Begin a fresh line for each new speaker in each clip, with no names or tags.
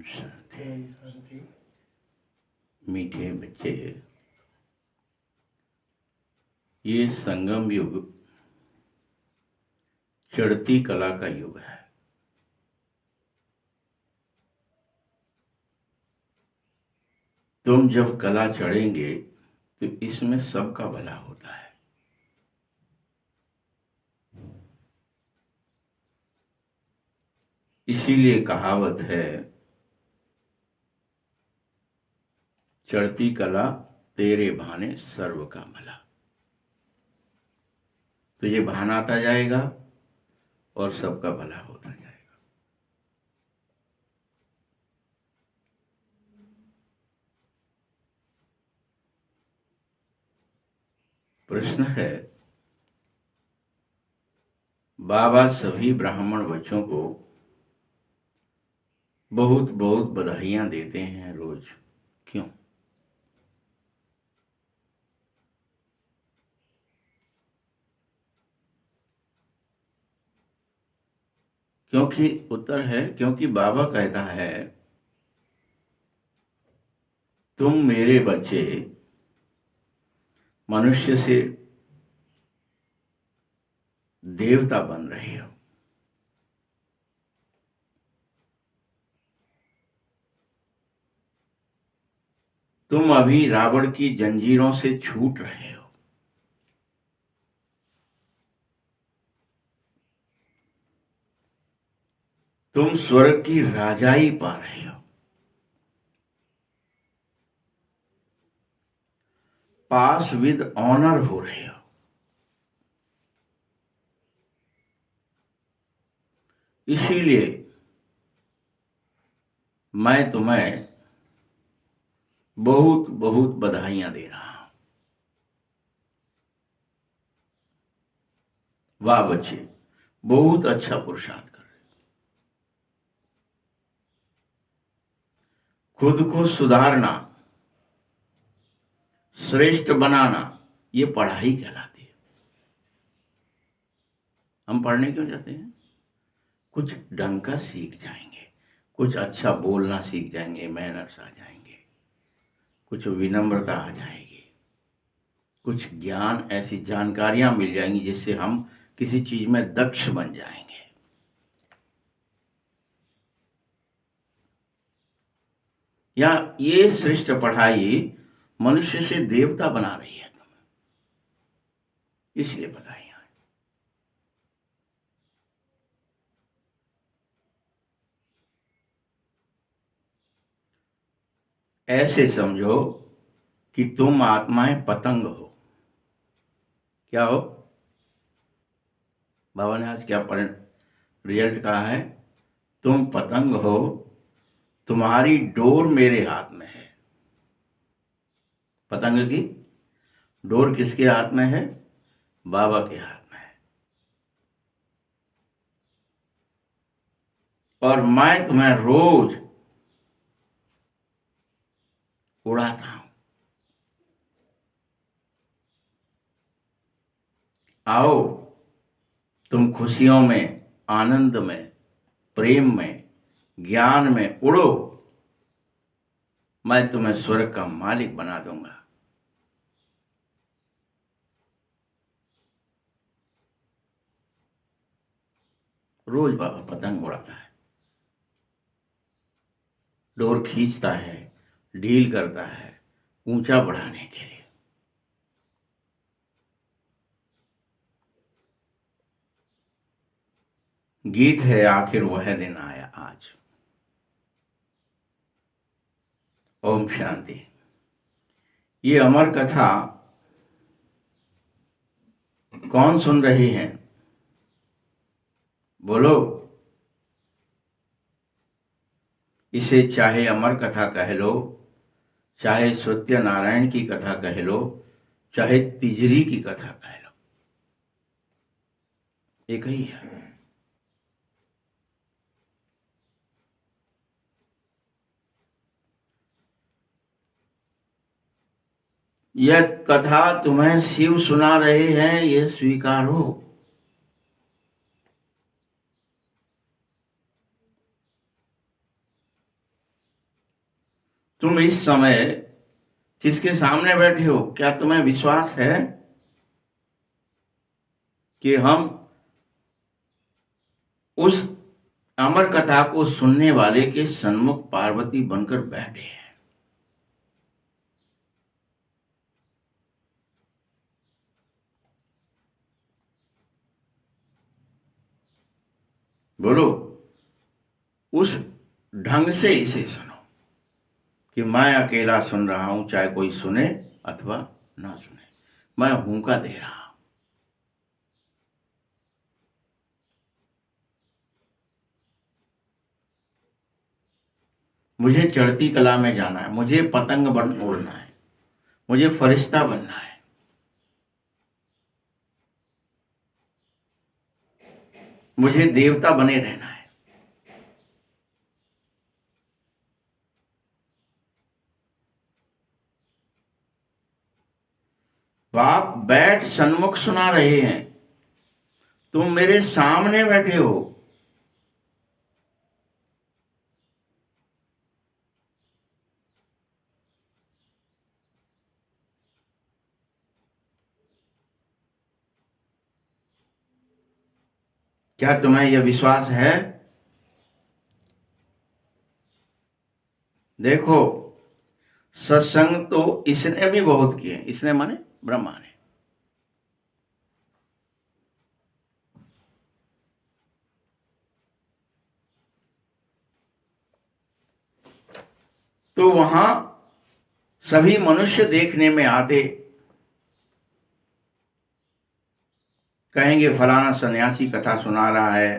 शांति।
मीठे बच्चे, ये संगम युग चढ़ती कला का युग है। तुम जब कला चढ़ेंगे तो इसमें सबका भला होता है। इसीलिए कहावत है, चढ़ती कला तेरे भाने सर्व का भला। तो ये भान आता जाएगा और सबका भला होता जाएगा। प्रश्न है, बाबा सभी ब्राह्मण बच्चों को बहुत बहुत बधाइयां देते हैं रोज, क्यों? क्योंकि उत्तर है, क्योंकि बाबा कहता है, तुम मेरे बच्चे मनुष्य से देवता बन रहे हो। तुम अभी रावण की जंजीरों से छूट रहे हो। तुम स्वर्ग की राजाई पा रहे हो। पास विद ऑनर हो रहे हो। इसीलिए मैं तुम्हें बहुत बहुत बधाइयां दे रहा हूं। वाह बच्चे, बहुत अच्छा पुरुषार्थ कर रहे हो। खुद को सुधारना, श्रेष्ठ बनाना, ये पढ़ाई कहलाती है। हम पढ़ने क्यों जाते हैं? कुछ ढंग का सीख जाएंगे, कुछ अच्छा बोलना सीख जाएंगे, मैनर्स आ जाएंगे, कुछ विनम्रता आ जाएगी, कुछ ज्ञान, ऐसी जानकारियां मिल जाएंगी जिससे हम किसी चीज में दक्ष बन जाएंगे। या ये श्रेष्ठ पढ़ाई मनुष्य से देवता बना रही है तुम्हें, इसलिए बधाइयां। ऐसे समझो कि तुम आत्माएं पतंग हो। क्या हो? बाबा ने आज क्या रिजल्ट कहा है? तुम पतंग हो, तुम्हारी डोर मेरे हाथ में है। पतंग की डोर किसके हाथ में है? बाबा के हाथ में है। और मैं तुम्हें रोज उड़ाता हूं। आओ, तुम खुशियों में, आनंद में, प्रेम में, ज्ञान में उड़ो। मैं तुम्हें स्वर्ग का मालिक बना दूंगा। रोज बाबा पतंग उड़ाता है, डोर खींचता है, ढील करता है, ऊंचा बढ़ाने के लिए। गीत है, आखिर वह दिन आया आज। ओम शांति। ये अमर कथा कौन सुन रहे हैं? बोलो। इसे चाहे अमर कथा कह लो, चाहे सत्यनारायण की कथा कह लो, चाहे तिजरी की कथा कह लो, एक ही है। यह कथा तुम्हें शिव सुना रहे हैं, यह स्वीकारो। तुम इस समय किसके सामने बैठे हो? क्या तुम्हें विश्वास है कि हम उस अमर कथा को सुनने वाले के सन्मुख पार्वती बनकर बैठे हैं? बोलो। उस ढंग से इसे सुनो कि मैं अकेला सुन रहा हूं, चाहे कोई सुने अथवा ना सुने, मैं हुंका दे रहा हूं। मुझे चढ़ती कला में जाना है, मुझे पतंग बन उड़ना है, मुझे फरिश्ता बनना है, मुझे देवता बने रहना है। बाप बैठ सन्मुख सुना रहे हैं, तुम मेरे सामने बैठे हो। क्या तुम्हें यह विश्वास है? देखो, सत्संग तो इसने भी बहुत किए, इसने माने ब्रह्मा ने। तो वहां सभी मनुष्य देखने में आते, कहेंगे फलाना सन्यासी कथा सुना रहा है,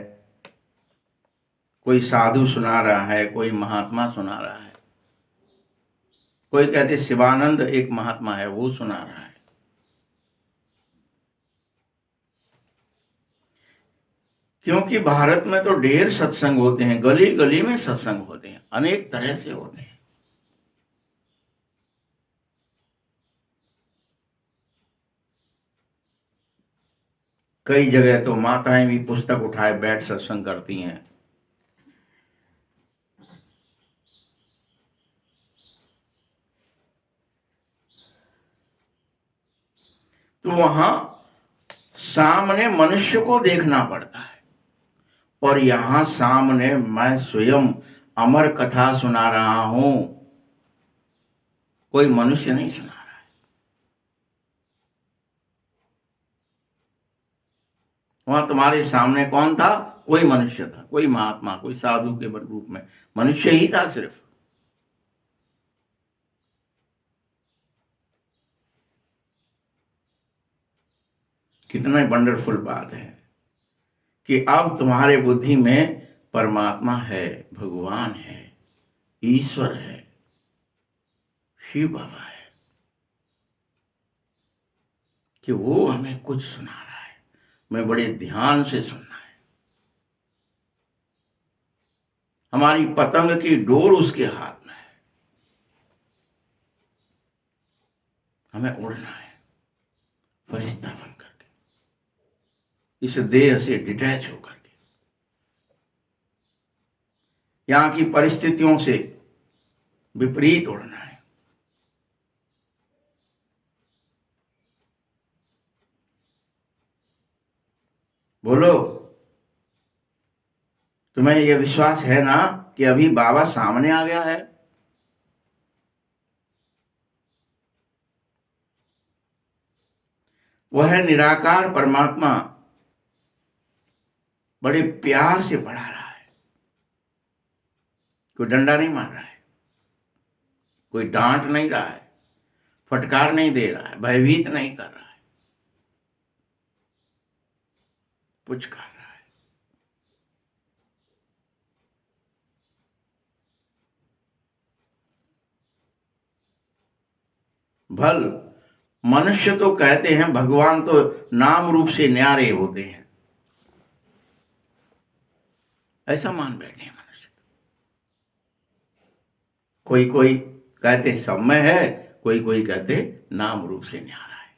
कोई साधु सुना रहा है, कोई महात्मा सुना रहा है, कोई कहते शिवानंद एक महात्मा है वो सुना रहा है। क्योंकि भारत में तो ढेर सत्संग होते हैं, गली गली में सत्संग होते हैं, अनेक तरह से होते हैं। कई जगह तो माताएं भी पुस्तक उठाए बैठ सत्संग करती हैं। तो वहां सामने मनुष्य को देखना पड़ता है, और यहां सामने मैं स्वयं अमर कथा सुना रहा हूं, कोई मनुष्य नहीं सुना रहा है। वहां तुम्हारे सामने कौन था? कोई मनुष्य था, कोई महात्मा, कोई साधु के रूप में मनुष्य ही था सिर्फ। कितना वंडरफुल बात है कि अब तुम्हारे बुद्धि में परमात्मा है, भगवान है, ईश्वर है, शिव बाबा है, कि वो हमें कुछ सुना रहा है, मैं बड़े ध्यान से सुनना है। हमारी पतंग की डोर उसके हाथ में है, हमें उड़ना है फरिश्ता बन करके, इस देह से डिटैच होकर के, यहां की परिस्थितियों से विपरीत उड़ना है। बोलो, तुम्हें यह विश्वास है ना कि अभी बाबा सामने आ गया है? वह निराकार परमात्मा बड़े प्यार से पढ़ा रहा है, कोई डंडा नहीं मार रहा है, कोई डांट नहीं रहा है, फटकार नहीं दे रहा है, भयभीत नहीं कर रहा है, पुचकार रहा है। भल मनुष्य तो कहते हैं भगवान तो नाम रूप से न्यारे होते हैं, ऐसा मान बैठे हैं मनुष्य। कोई कोई कहते सब में है, कोई कोई कहते नाम रूप से न्यारा है।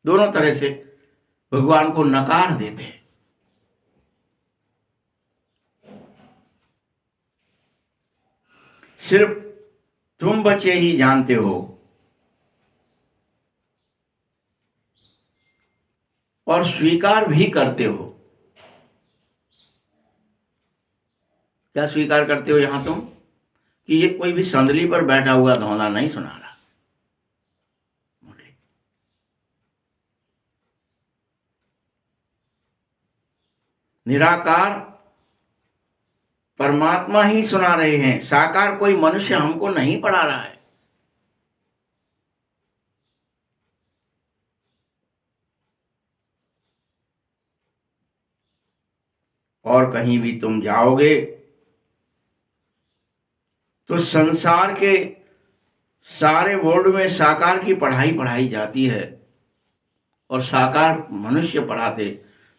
दोनों तरह से भगवान को नकार देते हैं। सिर्फ तुम बच्चे ही जानते हो और स्वीकार भी करते हो। क्या स्वीकार करते हो यहां तुम? कि ये कोई भी संदली पर बैठा हुआ धौला नहीं सुना रहा। निराकार परमात्मा ही सुना रहे हैं, साकार कोई मनुष्य हमको नहीं पढ़ा रहा है। और कहीं भी तुम जाओगे तो संसार के सारे बोर्ड में साकार की पढ़ाई पढ़ाई जाती है और साकार मनुष्य पढ़ाते,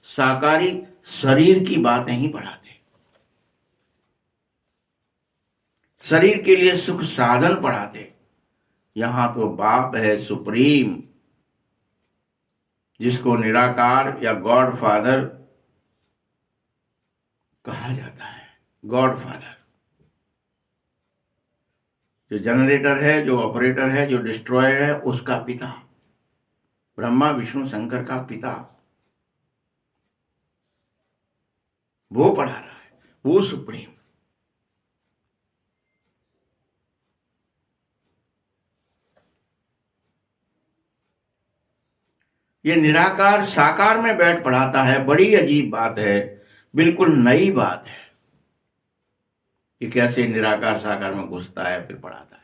साकारी शरीर की बातें ही पढ़ाते। शरीर के लिए सुख साधन पढ़ाते। यहां तो बाप है सुप्रीम, जिसको निराकार या गॉड फादर कहा जाता है। गॉड फादर जो जनरेटर है, जो ऑपरेटर है, जो डिस्ट्रॉयर है, उसका पिता, ब्रह्मा विष्णु शंकर का पिता, वो पढ़ा रहा है, वो सुप्रीम। ये निराकार साकार में बैठ पढ़ाता है। बड़ी अजीब बात है, बिल्कुल नई बात है कि कैसे निराकार साकार में घुसता है फिर पढ़ाता है।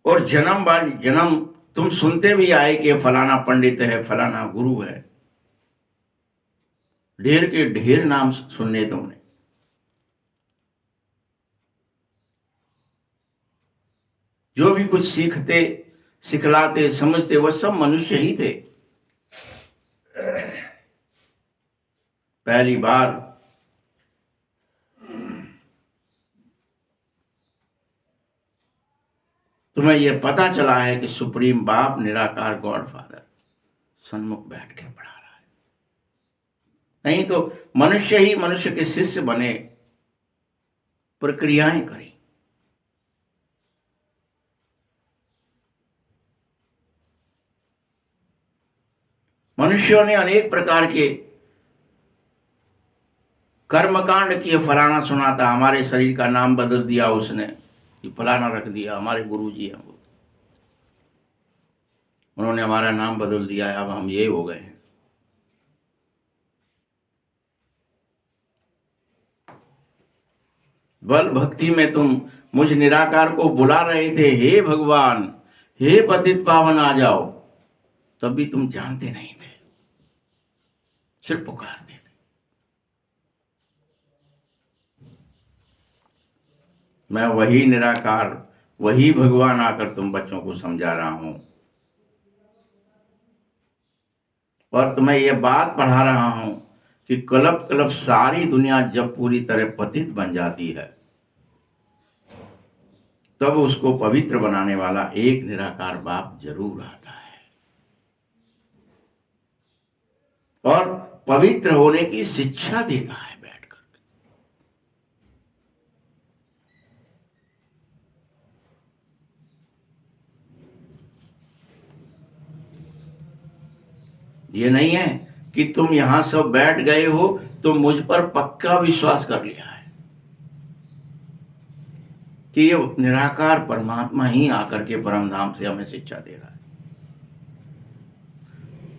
और जन्म बान जन्म तुम सुनते भी आए कि फलाना पंडित है, फलाना गुरु है, ढेर के ढेर नाम सुनने तुमने। जो भी कुछ सीखते, सिखलाते, समझते, वह सब मनुष्य ही थे। पहली बार तुम्हें यह पता चला है कि सुप्रीम बाप निराकार गॉड फादर सन्मुख बैठ के पढ़ा रहा है। नहीं तो मनुष्य ही मनुष्य के शिष्य बने, प्रक्रियाएं करें। मनुष्यों ने अनेक प्रकार के कर्मकांड किए। फलाना सुना था, हमारे शरीर का नाम बदल दिया उसने, ये फलाना रख दिया। हमारे गुरु जी हैं वो, उन्होंने हमारा नाम बदल दिया है, अब हम ये हो गए हैं। बल भक्ति में तुम मुझ निराकार को बुला रहे थे, हे भगवान, हे पतित पावन आ जाओ, तब भी तुम जानते नहीं थे, सिर्फ पुकारते थे। मैं वही निराकार, वही भगवान आकर तुम बच्चों को समझा रहा हूं और तुम्हें यह बात पढ़ा रहा हूं कि कलप कलप सारी दुनिया जब पूरी तरह पतित बन जाती है, तब उसको पवित्र बनाने वाला एक निराकार बाप जरूर आता है और पवित्र होने की शिक्षा देता है बैठकर। ये नहीं है कि तुम यहां सब बैठ गए हो तो मुझ पर पक्का विश्वास कर लिया है कि ये निराकार परमात्मा ही आकर के परम धाम से हमें शिक्षा दे रहा है।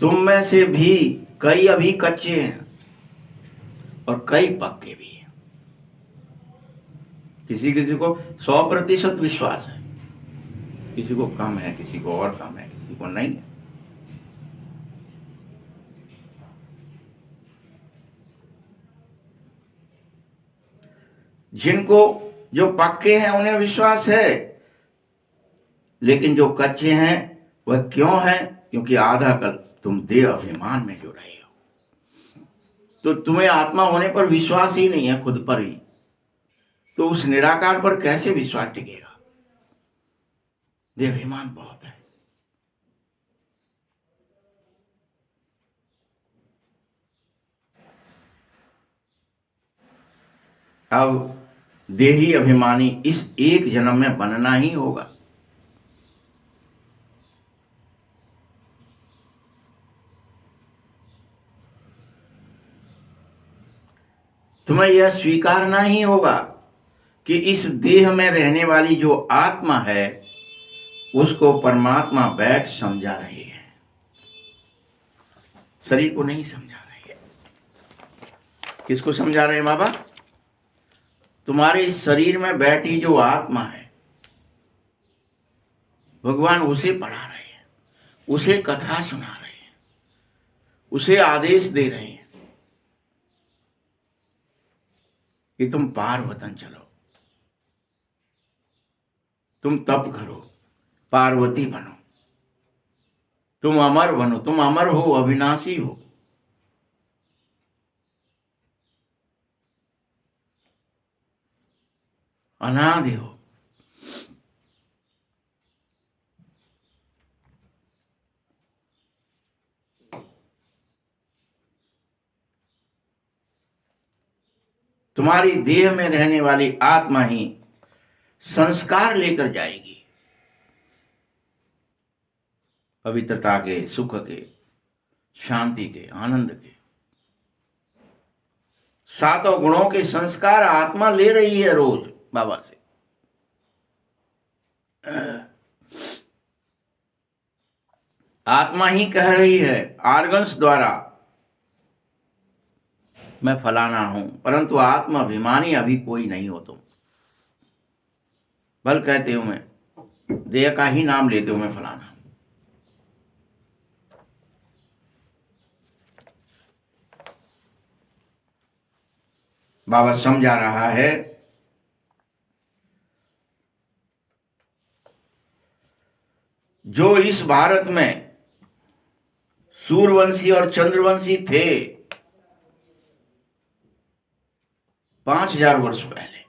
तुम में से भी कई अभी कच्चे हैं और कई पक्के भी हैं। किसी किसी को 100% विश्वास है, किसी को कम है, किसी को और कम है, किसी को नहीं है। जिनको जो पक्के हैं उन्हें विश्वास है, लेकिन जो कच्चे हैं वह क्यों है? क्योंकि आधा कल तुम देह अभिमान में जो रहे हो, तो तुम्हें आत्मा होने पर विश्वास ही नहीं है, खुद पर ही, तो उस निराकार पर कैसे विश्वास टिकेगा? देहाभिमान बहुत है। अब देही अभिमानी इस एक जन्म में बनना ही होगा। तुम्हें यह स्वीकारना ही होगा कि इस देह में रहने वाली जो आत्मा है उसको परमात्मा बैठ समझा रही है, शरीर को नहीं समझा रही है। किसको समझा रहे हैं बाबा? तुम्हारे इस शरीर में बैठी जो आत्मा है भगवान उसे पढ़ा रहे हैं, उसे कथा सुना रहे हैं, उसे आदेश दे रहे हैं कि तुम पार वतन चलो, तुम तप करो, पार्वती बनो, तुम अमर बनो। तुम अमर हो, अविनाशी हो। अनादि हो। तुम्हारी देह में रहने वाली आत्मा ही संस्कार लेकर जाएगी, पवित्रता के, सुख के, शांति के, आनंद के, सातों गुणों के संस्कार आत्मा ले रही है रोज बाबा से। आत्मा ही कह रही है आर्गन्स द्वारा मैं फलाना हूं, परंतु आत्मा अभिमानी अभी कोई नहीं हो तुम। बल कहते हो मैं देह का ही नाम लेते हो मैं फलाना। बाबा समझा रहा है जो इस भारत में सूर्यवंशी और चंद्रवंशी थे 5000 वर्ष पहले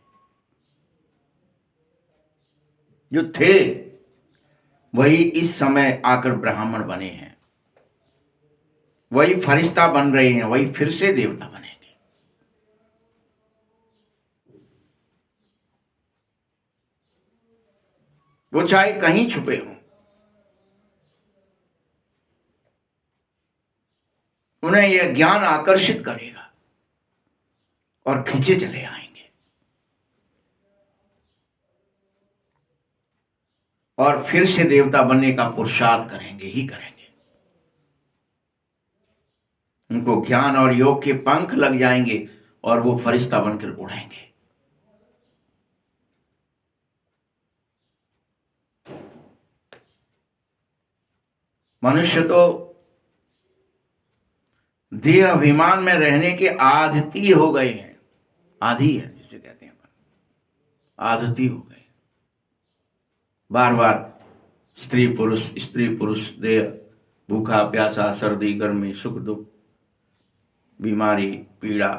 जो थे, वही इस समय आकर ब्राह्मण बने हैं, वही फरिश्ता बन रहे हैं, वही फिर से देवता बनेंगे। वो चाहे कहीं छुपे हों, उन्हें यह ज्ञान आकर्षित करेगा और खींचे चले आएंगे और फिर से देवता बनने का पुरुषार्थ करेंगे ही करेंगे। उनको ज्ञान और योग के पंख लग जाएंगे और वो फरिश्ता बनकर उड़ेंगे। मनुष्य तो देह अभिमान में रहने के आदती हो गए हैं, आदि है जिसे कहते हैं, आदती हो गए। बार बार स्त्री पुरुष देह, भूखा प्यासा, सर्दी गर्मी, सुख दुख, बीमारी पीड़ा,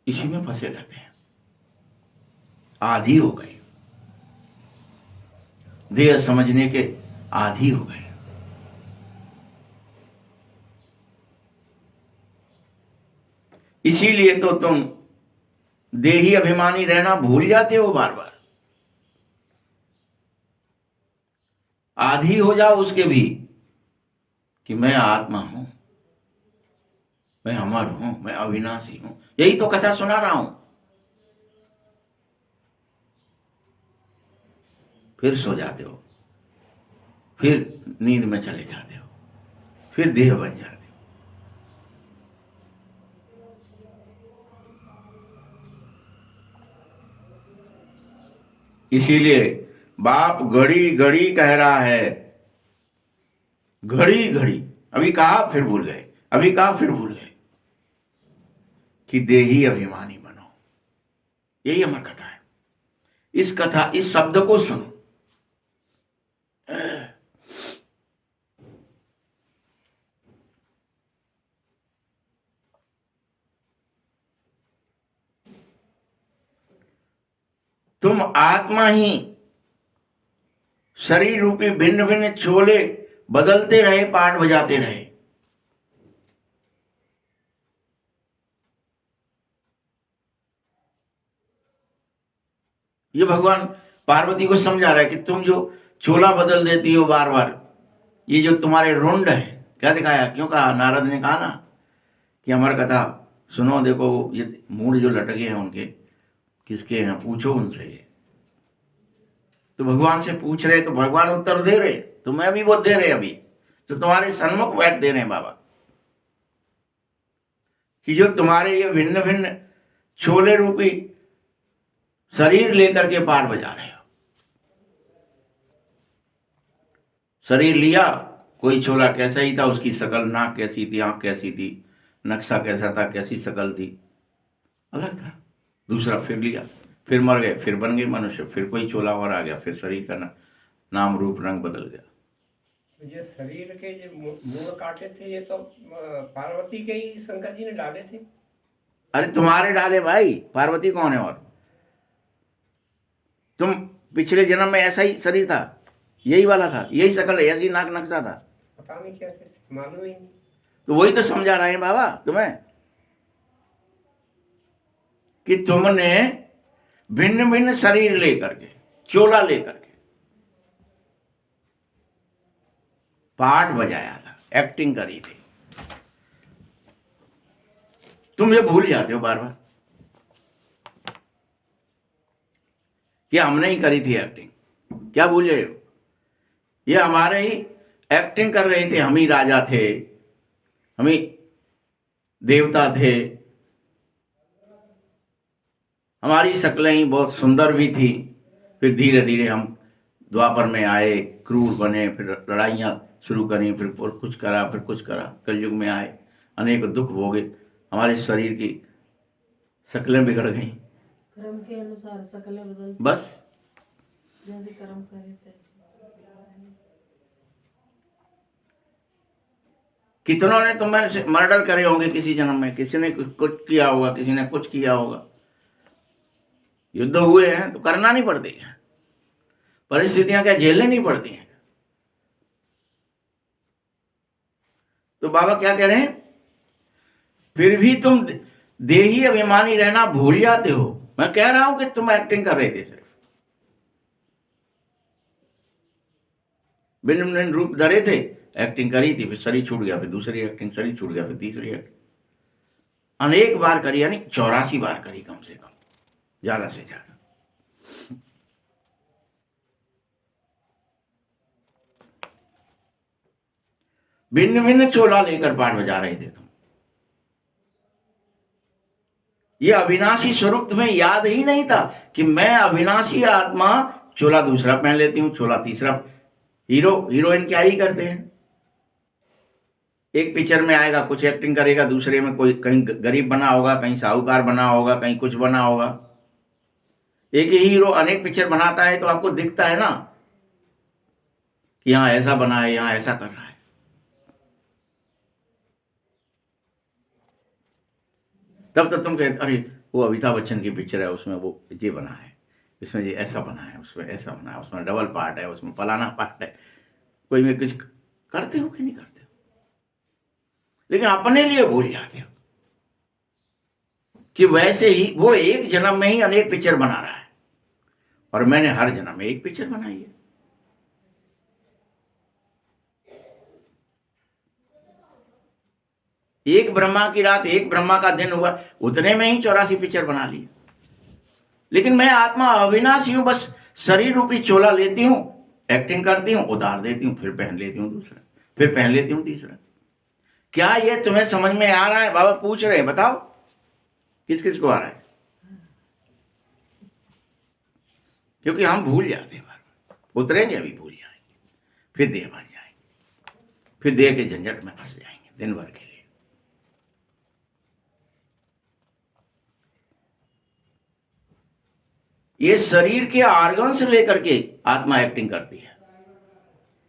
इसी में फंसे रहते हैं, आदी हो गए, देह समझने के आदी हो गए। इसीलिए तो तुम देही अभिमानी रहना भूल जाते हो बार बार। आधी हो जाओ उसके भी कि मैं आत्मा हूं, मैं अमर हूं, मैं अविनाशी हूं। यही तो कथा सुना रहा हूं। फिर सो जाते हो, फिर नींद में चले जाते हो, फिर देह बन जाते हो। इसीलिए बाप घड़ी घड़ी कह रहा है, घड़ी घड़ी, अभी कहा फिर भूल गए, अभी कहा फिर भूल गए, कि देही अभिमानी बनो। यही अमर कथा है। इस कथा, इस शब्द को सुनो। तुम आत्मा ही शरीर रूपी भिन्न भिन्न छोले बदलते रहे, पाठ बजाते रहे। ये भगवान पार्वती को समझा रहा है कि तुम जो चोला बदल देती हो बार बार, ये जो तुम्हारे रुंड है, क्या दिखाया, क्यों कहा, नारद ने कहा ना कि अमर कथा सुनो, देखो ये मूड जो लटके हैं उनके किसके हैं, पूछो उनसे। ये तो भगवान से पूछ रहे तो भगवान उत्तर दे रहे, तुम्हें भी वो दे रहे, अभी तो तुम्हारे सन्मुख बैठ दे रहे हैं बाबा, कि जो तुम्हारे ये भिन्न भिन्न छोले रूपी शरीर लेकर के पार बजा रहे हो। शरीर लिया, कोई छोला कैसा ही था, उसकी शकल, नाक कैसी थी, आंख कैसी थी, नक्शा कैसा था, कैसी शकल थी, अलग था। दूसरा फिर लिया, फिर मर गए, फिर बन गए मनुष्य, फिर कोई चोला और आ गया, फिर शरीर का नाम रूप रंग बदल गया।
तो ये शरीर के जो मूल काटे थे, ये तो पार्वती के ही शंकर जी ने डाले थे।
अरे तुम्हारे डाले भाई, पार्वती कौन है? और तुम पिछले जन्म में ऐसा ही शरीर था, यही वाला था, यही शकल, ऐसी नाक नक्शा था,
पता नहीं कैसे, मालूम ही नहीं।
तो वही तो समझा रहे हैं बाबा तुम्हें कि तुमने भिन्न भिन्न शरीर लेकर के, चोला लेकर के पाठ बजाया था, एक्टिंग करी थी। तुम ये भूल जाते हो बार बार कि हमने ही करी थी एक्टिंग, क्या भूल रहे हो? ये हमारे ही एक्टिंग कर रहे थे, हम ही राजा थे, हम ही देवता थे, हमारी शक्लें ही बहुत सुंदर भी थी। फिर धीरे धीरे हम द्वापर में आए, क्रूर बने, फिर लड़ाइयाँ शुरू करी, फिर कुछ करा, फिर कुछ करा, कलयुग में आए, अनेक दुख भोगे, हमारे शरीर की शक्लें बिगड़ गई,
कर्म के अनुसार शक्लें बदलती,
बस
जैसे कर्म करे तैसे।
कितनों ने तुम्हें मर्डर करे होंगे किसी जन्म में, किसी ने कुछ किया होगा, किसी ने कुछ किया होगा, युद्ध हुए हैं तो करना नहीं पड़ती है, परिस्थितियां क्या झेलनी नहीं पड़ती हैं। तो बाबा क्या कह रहे हैं, फिर भी तुम देही अभिमानी रहना भूल जाते हो। मैं कह रहा हूं कि तुम एक्टिंग कर रहे थे, सिर्फ भिन्न भिन्न रूप धरे थे, एक्टिंग करी थी, फिर शरीर छूट गया, फिर दूसरी एक्टिंग, शरीर छूट गया, फिर तीसरी एक्टिंग, अनेक बार करी, यानी 84 बार करी कम से कम, ज्यादा से ज्यादा। भिन्न भिन्न चोला लेकर पाठ बजा रहे थे तुम। ये अविनाशी स्वरूप तुम्हें याद ही नहीं था कि मैं अविनाशी आत्मा, चोला दूसरा पहन लेती हूँ, चोला तीसरा। हीरो हीरोइन क्या ही करते हैं, एक पिक्चर में आएगा, कुछ एक्टिंग करेगा, दूसरे में कोई कहीं गरीब बना होगा, कहीं साहूकार बना होगा, कहीं कुछ बना होगा। एक ही हीरो अनेक पिक्चर बनाता है तो आपको दिखता है ना कि यहाँ ऐसा बना है, यहाँ ऐसा कर रहा है। तब तो तुम कहते अरे वो अमिताभ बच्चन की पिक्चर है, उसमें वो ये बना है, इसमें ये ऐसा बना है, उसमें ऐसा बना है, उसमें डबल पार्ट है, उसमें फलाना पार्ट है। कोई में कुछ करते हो कि नहीं करते हो? लेकिन अपने लिए भूल जाते हो कि वैसे ही वो एक जन्म में ही अनेक पिक्चर बना रहा है, और मैंने हर जन्म में एक पिक्चर बनाई है। एक ब्रह्मा की रात, एक ब्रह्मा का दिन हुआ, उतने में ही 84 पिक्चर बना ली। लेकिन मैं आत्मा अविनाशी हूं, बस शरीर रूपी चोला लेती हूं, एक्टिंग करती हूं, उतार देती हूं, फिर पहन लेती हूं दूसरा, फिर पहन लेती हूं तीसरा। क्या ये तुम्हें समझ में आ रहा है? बाबा पूछ रहे हैं, बताओ किस किस को आ रहा है? क्योंकि हम भूल जाते हैं, बार उतरेंगे अभी भूल जाएंगे, फिर देह बन जाएंगे, फिर देह के झंझट में फंस जाएंगे दिन भर के लिए। ये शरीर के ऑर्गन से लेकर के आत्मा एक्टिंग करती है।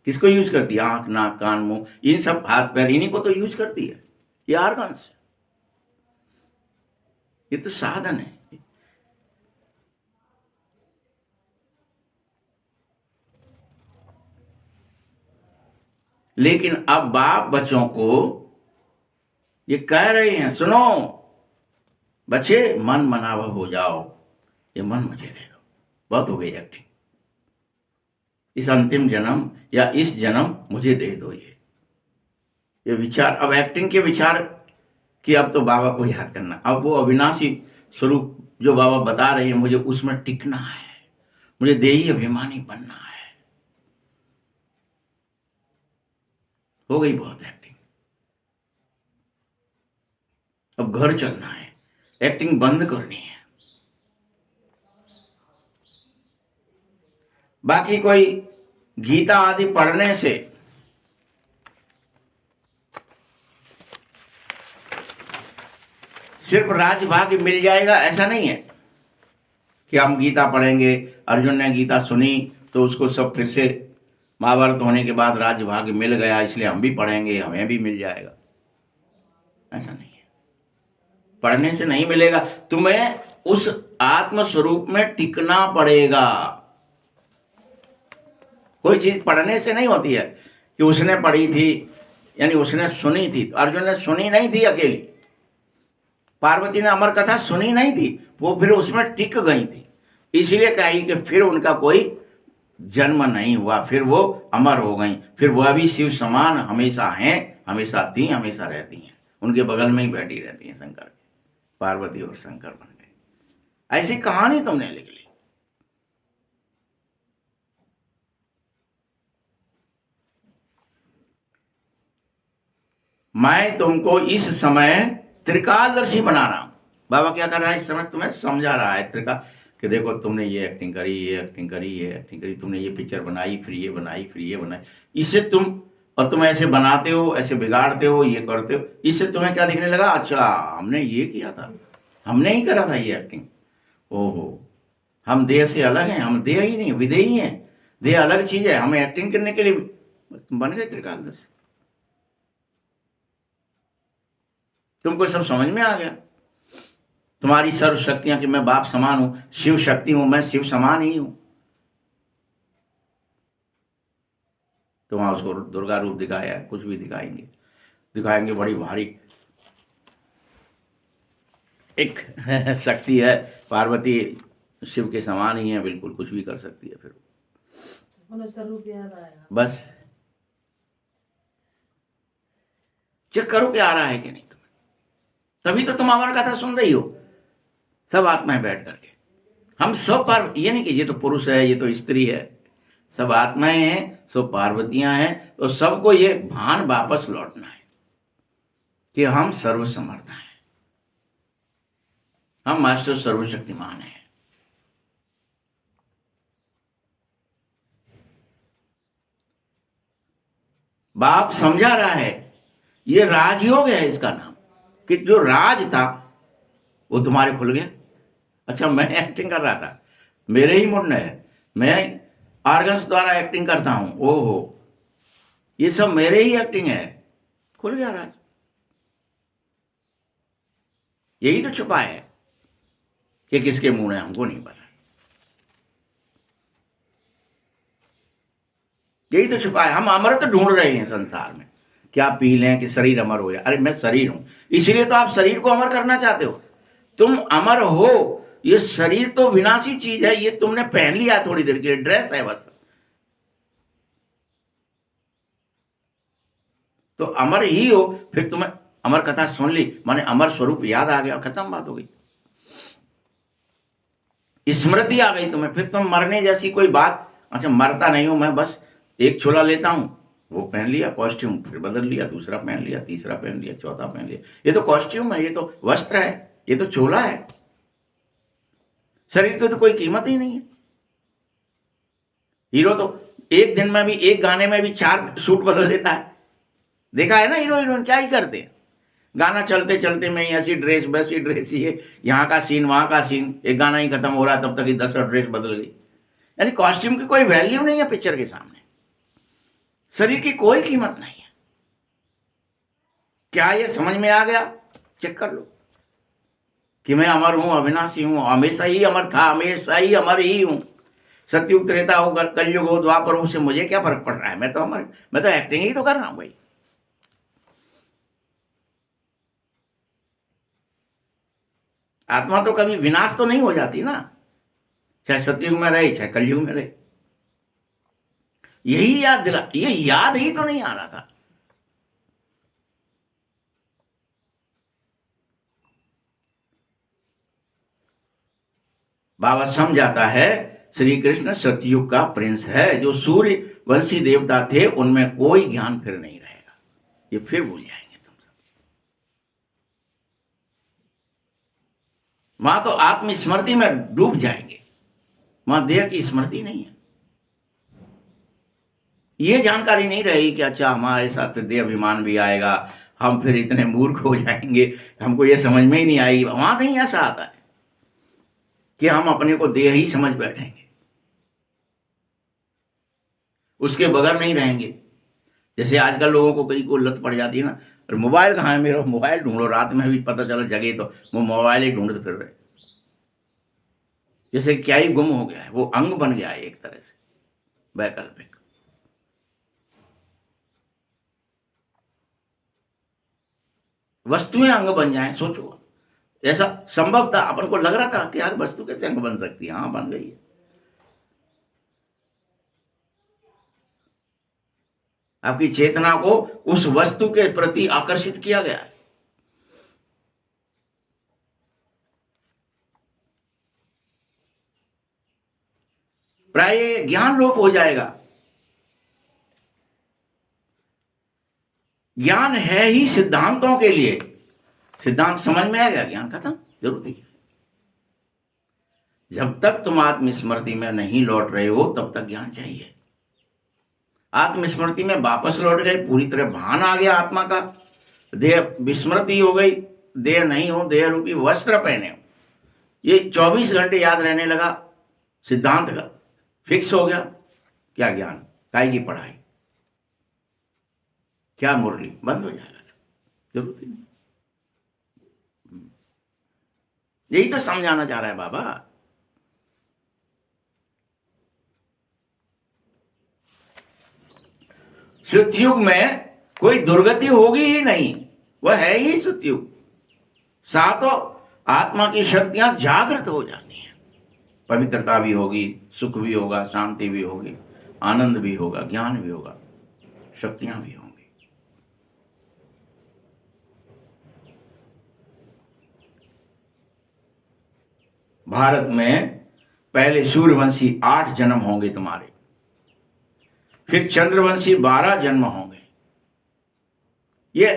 किसको यूज करती है? आंख, नाक, कान, मुंह, इन सब हाथ पैर, इन्हीं को तो यूज करती है, ये ऑर्गन्स। ये तो साधन है। लेकिन अब बाप बच्चों को ये कह रहे हैं, सुनो बच्चे, मन मनावा हो जाओ, ये मन मुझे दे दो, बहुत हो गई एक्टिंग, इस अंतिम जन्म या इस जन्म मुझे दे दो ये विचार। अब एक्टिंग के विचार कि अब तो बाबा को याद करना, अब वो अविनाशी स्वरूप जो बाबा बता रहे हैं मुझे उसमें टिकना है, मुझे देही अभिमानी बनना है। हो गई बहुत एक्टिंग, अब घर चलना है, एक्टिंग बंद करनी है। बाकी कोई गीता आदि पढ़ने से सिर्फ राजभाग्य मिल जाएगा ऐसा नहीं है कि हम गीता पढ़ेंगे, अर्जुन ने गीता सुनी तो उसको सब फिर से महाभारत होने के बाद राजभाग्य मिल गया इसलिए हम भी पढ़ेंगे, हमें भी मिल जाएगा, ऐसा नहीं है। पढ़ने से नहीं मिलेगा, तुम्हें उस आत्म स्वरूप में टिकना पड़ेगा। कोई चीज पढ़ने से नहीं होती है कि उसने पढ़ी थी यानी उसने सुनी थी। अर्जुन ने सुनी नहीं थी अकेली, पार्वती ने अमर कथा सुनी नहीं थी, वो फिर उसमें टिक गई थी, इसलिए कही कि फिर उनका कोई जन्म नहीं हुआ, फिर वो अमर हो गई, फिर वह भी शिव समान हमेशा हैं, हमेशा थी, हमेशा रहती हैं, उनके बगल में ही बैठी रहती हैं शंकर, पार्वती और शंकर बन गए। ऐसी कहानी तुमने लिख ली। मैं तुमको इस समय त्रिकालदर्शी बना रहा हूं। बाबा क्या कर रहा है इस समय? तुम्हें समझा रहा है त्रिकाल कि देखो तुमने ये एक्टिंग करी, ये एक्टिंग करी, ये एक्टिंग करी, तुमने ये पिक्चर बनाई, फिर ये बनाई, फिर ये बनाई, इससे तुम ऐसे बनाते हो, ऐसे बिगाड़ते हो, ये करते हो, इससे तुम्हें क्या दिखने लगा? अच्छा हमने ये किया था, हमने ही करा था ये एक्टिंग। ओहो, हम देह से अलग हैं, हम देह ही नहीं विदेही हैं, देह अलग चीज है, हमें एक्टिंग करने के लिए बन गए त्रिकालदर्शी। तुमको सब समझ में आ गया, तुम्हारी सर्व शक्तियां कि मैं बाप समान हूं, शिव शक्ति हूं, मैं शिव समान ही हूं। तो वहां उसको दुर्गा रूप दिखाया, कुछ भी दिखाएंगे बड़ी भारी एक शक्ति है, पार्वती शिव के समान ही है, बिल्कुल कुछ भी कर सकती है। फिर
उन्हें स्वरूप याद आया,
बस चेक करो कि आ रहा है कि नहीं तुम्हें, तभी तो तुम हमारा कथा सुन रही हो, सब आत्माएं बैठ करके। हम सब पर ये नहीं कि ये तो पुरुष है, ये तो स्त्री है, सब आत्माएं हैं, सब पार्वतियां हैं, तो सबको ये भान वापस लौटना है कि हम सर्वसमर्थ हैं, हम मास्टर सर्वशक्तिमान हैं। बाप समझा रहा है, ये राजयोग है इसका नाम, कि जो राज था वो तुम्हारे खुल गया। अच्छा मैं एक्टिंग कर रहा था, मेरे ही मुंड है, मैं ऑर्गन्स द्वारा एक्टिंग करता हूं, ओहो ये सब मेरे ही एक्टिंग है, खुल गया राज। यही तो छुपा है कि किसके मुंह है हमको नहीं पता, यही तो छुपा है। हम अमृत ढूंढ रहे हैं संसार में, क्या पी लें कि शरीर अमर हो जाए। अरे मैं शरीर हूं, इसलिए तो आप शरीर को अमर करना चाहते हो, तुम अमर हो। ये शरीर तो विनाशी चीज है, ये तुमने पहन लिया थोड़ी देर के लिए, ड्रेस है बस। तो अमर ही हो, फिर तुम्हें अमर कथा सुन ली माने अमर स्वरूप याद आ गया, खत्म बात हो गई, स्मृति आ गई तुम्हें, फिर तुम मरने जैसी कोई बात। अच्छा मरता नहीं हूं मैं, बस एक छोला लेता हूं, वो पहन लिया कॉस्ट्यूम, फिर बदल लिया, दूसरा पहन लिया, तीसरा पहन लिया, चौथा पहन लिया, ये तो कॉस्ट्यूम है, ये तो वस्त्र है, ये तो छोला है, शरीर की तो कोई कीमत ही नहीं है। हीरो तो एक दिन में भी, एक गाने में भी 4 सूट बदल देता है, देखा है ना हीरो हीरोइन क्या ही करते हैं, गाना चलते चलते में ऐसी ड्रेस वैसी ड्रेस, ये यहाँ का सीन वहां का सीन, एक गाना ही खत्म हो रहा तब तक ही 10 ड्रेस बदल गई। यानी कॉस्ट्यूम की कोई वैल्यू नहीं है पिक्चर के सामने, शरीर की कोई कीमत नहीं है। क्या ये समझ में आ गया? चेक कर लो कि मैं अमर हूं, अविनाशी हूं, हमेशा ही अमर था, हमेशा ही अमर ही हूं, सतयुग त्रेता हो कलयुग हो द्वापर हो, उससे मुझे क्या फर्क पड़ रहा है, मैं तो अमर, मैं तो एक्टिंग ही तो कर रहा हूं भाई। आत्मा तो कभी विनाश तो नहीं हो जाती ना, चाहे सतयुग में रहे चाहे कलयुग में रहे। यही याद दिला, ये याद ही तो नहीं आ रहा था। बाबा समझाता है श्री कृष्ण सतयुग का प्रिंस है, जो सूर्य वंशी देवता थे उनमें कोई ज्ञान फिर नहीं रहेगा, ये फिर भूल जाएंगे तुम सब। वहां तो आत्मस्मृति में डूब जाएंगे, वहां देह की स्मृति नहीं है। ये जानकारी नहीं रहेगी कि अच्छा हमारे साथ देह अभिमान भी आएगा, हम फिर इतने मूर्ख हो जाएंगे, हमको ये समझ में ही नहीं आएगी। वहां नहीं ऐसा आता है कि हम अपने को देह ही समझ बैठेंगे, उसके बगैर नहीं रहेंगे। जैसे आजकल लोगों को कई को लत पड़ जाती है ना, और मोबाइल कहाँ है मेरा, मोबाइल ढूंढ लो, रात में भी पता चला जगे तो वो मोबाइल ही ढूंढते फिर रहे, जैसे क्या ही गुम हो गया है, वो अंग बन गया है एक तरह से वैकल्पिक। वस्तुएं अंग बन जाएं, सोचो ऐसा संभव था? अपन को लग रहा था कि यार वस्तु कैसे अंग बन सकती है, हाँ बन गई है। आपकी चेतना को उस वस्तु के प्रति आकर्षित किया गया है। प्राय ज्ञान लोप हो जाएगा। ज्ञान है ही सिद्धांतों के लिए, सिद्धांत समझ में आ गया, ज्ञान खत्म, जरूरत ही। जब तक तुम आत्मस्मृति में नहीं लौट रहे हो तब तक ज्ञान चाहिए। आत्मस्मृति में वापस लौट गए, पूरी तरह भान आ गया आत्मा का, देह विस्मृति हो गई, देह नहीं हो, देह रूपी वस्त्र पहने हो, ये 24 घंटे याद रहने लगा, सिद्धांत का फिक्स हो गया। क्या ज्ञान, काय की पढ़ाई, क्या मुरली, बंद हो जाएगा, जरूरत ही नहीं। यही तो समझाना चाह रहा है बाबा। सतयुग में कोई दुर्गति होगी ही नहीं, वह है ही सतयुग। सातों आत्मा की शक्तियां जागृत हो जाती हैं, पवित्रता भी होगी, सुख भी होगा, शांति भी होगी, आनंद भी होगा, ज्ञान भी होगा, शक्तियां भी होंगी। भारत में पहले सूर्यवंशी 8 जन्म होंगे तुम्हारे, फिर चंद्रवंशी 12 जन्म होंगे। ये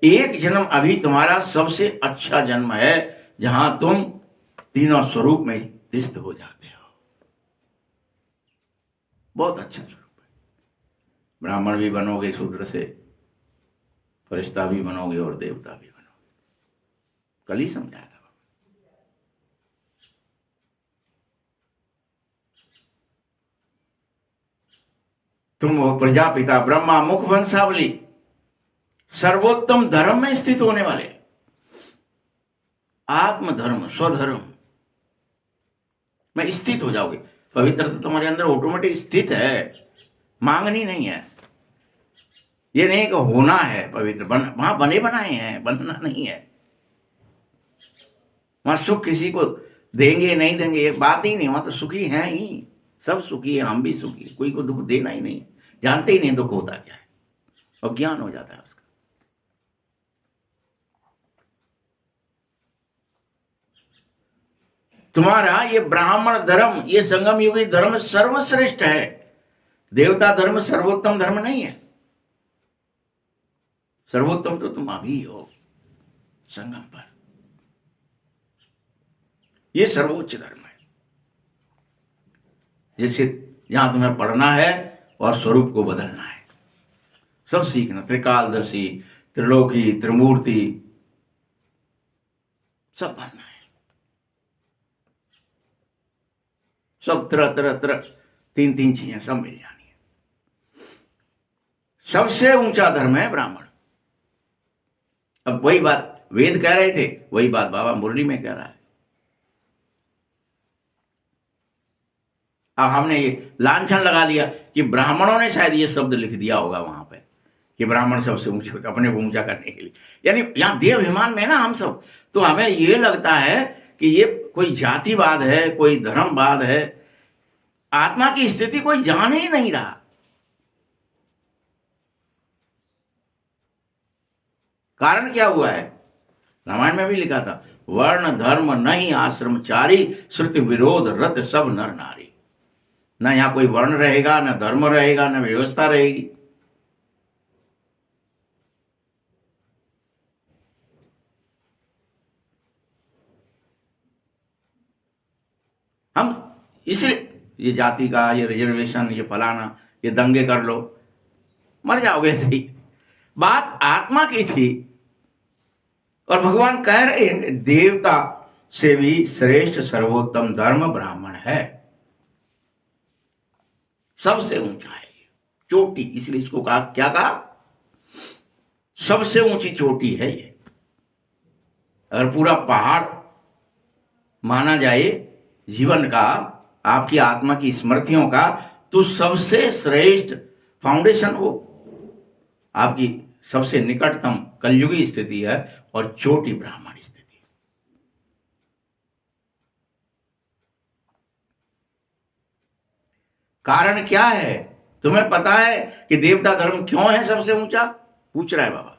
एक जन्म अभी तुम्हारा सबसे अच्छा जन्म है, जहां तुम तीनों स्वरूप में स्थित हो जाते हो। बहुत अच्छा स्वरूप है। ब्राह्मण भी बनोगे शूद्र से, फरिश्ता भी बनोगे और देवता भी बनोगे। कल ही समझाया था। तुम हो प्रजापिता ब्रह्मा मुख वंशावली, सर्वोत्तम धर्म में स्थित होने वाले, आत्मधर्म स्वधर्म में स्थित हो जाओगे। पवित्रता तुम्हारे अंदर ऑटोमेटिक स्थित है, मांगनी नहीं है। ये नहीं कि होना है पवित्र, वहां बने बनाए हैं, बनना नहीं है। वहां सुख किसी को देंगे नहीं देंगे ये बात ही नहीं, वहां तो सुखी हैं ही, सब सुखी है, हम भी सुखी, कोई को दुख देना ही नहीं, जानते ही नहीं दुख होता क्या है, और ज्ञान हो जाता है उसका। तुम्हारा ये ब्राह्मण धर्म, ये संगम युगी धर्म सर्वश्रेष्ठ है। देवता धर्म सर्वोत्तम धर्म नहीं है, सर्वोत्तम तो तुम अभी हो संगम पर। ये सर्वोच्च धर्म है, जैसे जहां तुम्हें पढ़ना है और स्वरूप को बदलना है, सब सीखना, त्रिकालदर्शी, त्रिलोकी, त्रिमूर्ति, सब बनना है। सब तरह तरह तरह 3 चीजें सब मिल जानी है। सबसे ऊंचा धर्म है ब्राह्मण। अब वही बात वेद कह रहे थे, वही बात बाबा मुरली में कह रहा है। अब हमने ये लांछन लगा लिया कि ब्राह्मणों ने शायद ये शब्द लिख दिया होगा वहां पे कि ब्राह्मण सबसे ऊंचे होते, अपने को ऊंचा करने के लिए। यानी यहां देह अभिमान में ना हम सब, तो हमें ये लगता है कि ये कोई जातिवाद है, कोई धर्मवाद है, आत्मा की स्थिति कोई जान ही नहीं रहा। कारण क्या हुआ है? रामायण में भी लिखा था, वर्ण धर्म नहीं आश्रमचारी, श्रुति विरोध रत सब नर नारी। ना यहां कोई वर्ण रहेगा, ना धर्म रहेगा, ना व्यवस्था रहेगी। हम इसलिए ये जाति का, ये रिजर्वेशन, ये फलाना, ये दंगे कर लो, मर जाओगे सही। बात आत्मा की थी। और भगवान कह रहे हैं देवता से भी श्रेष्ठ सर्वोत्तम धर्म ब्राह्मण है, सबसे ऊंचा है, चोटी। इसलिए इसको कहा, क्या कहा? सबसे ऊंची चोटी है ये। अगर पूरा पहाड़ माना जाए जीवन का, आपकी आत्मा की स्मृतियों का, तो सबसे श्रेष्ठ फाउंडेशन वो आपकी सबसे निकटतम कलयुगी स्थिति है, और चोटी ब्राह्मण स्थिति। कारण क्या है? तुम्हें पता है कि देवता धर्म क्यों है सबसे ऊंचा? पूछ रहा है बाबा।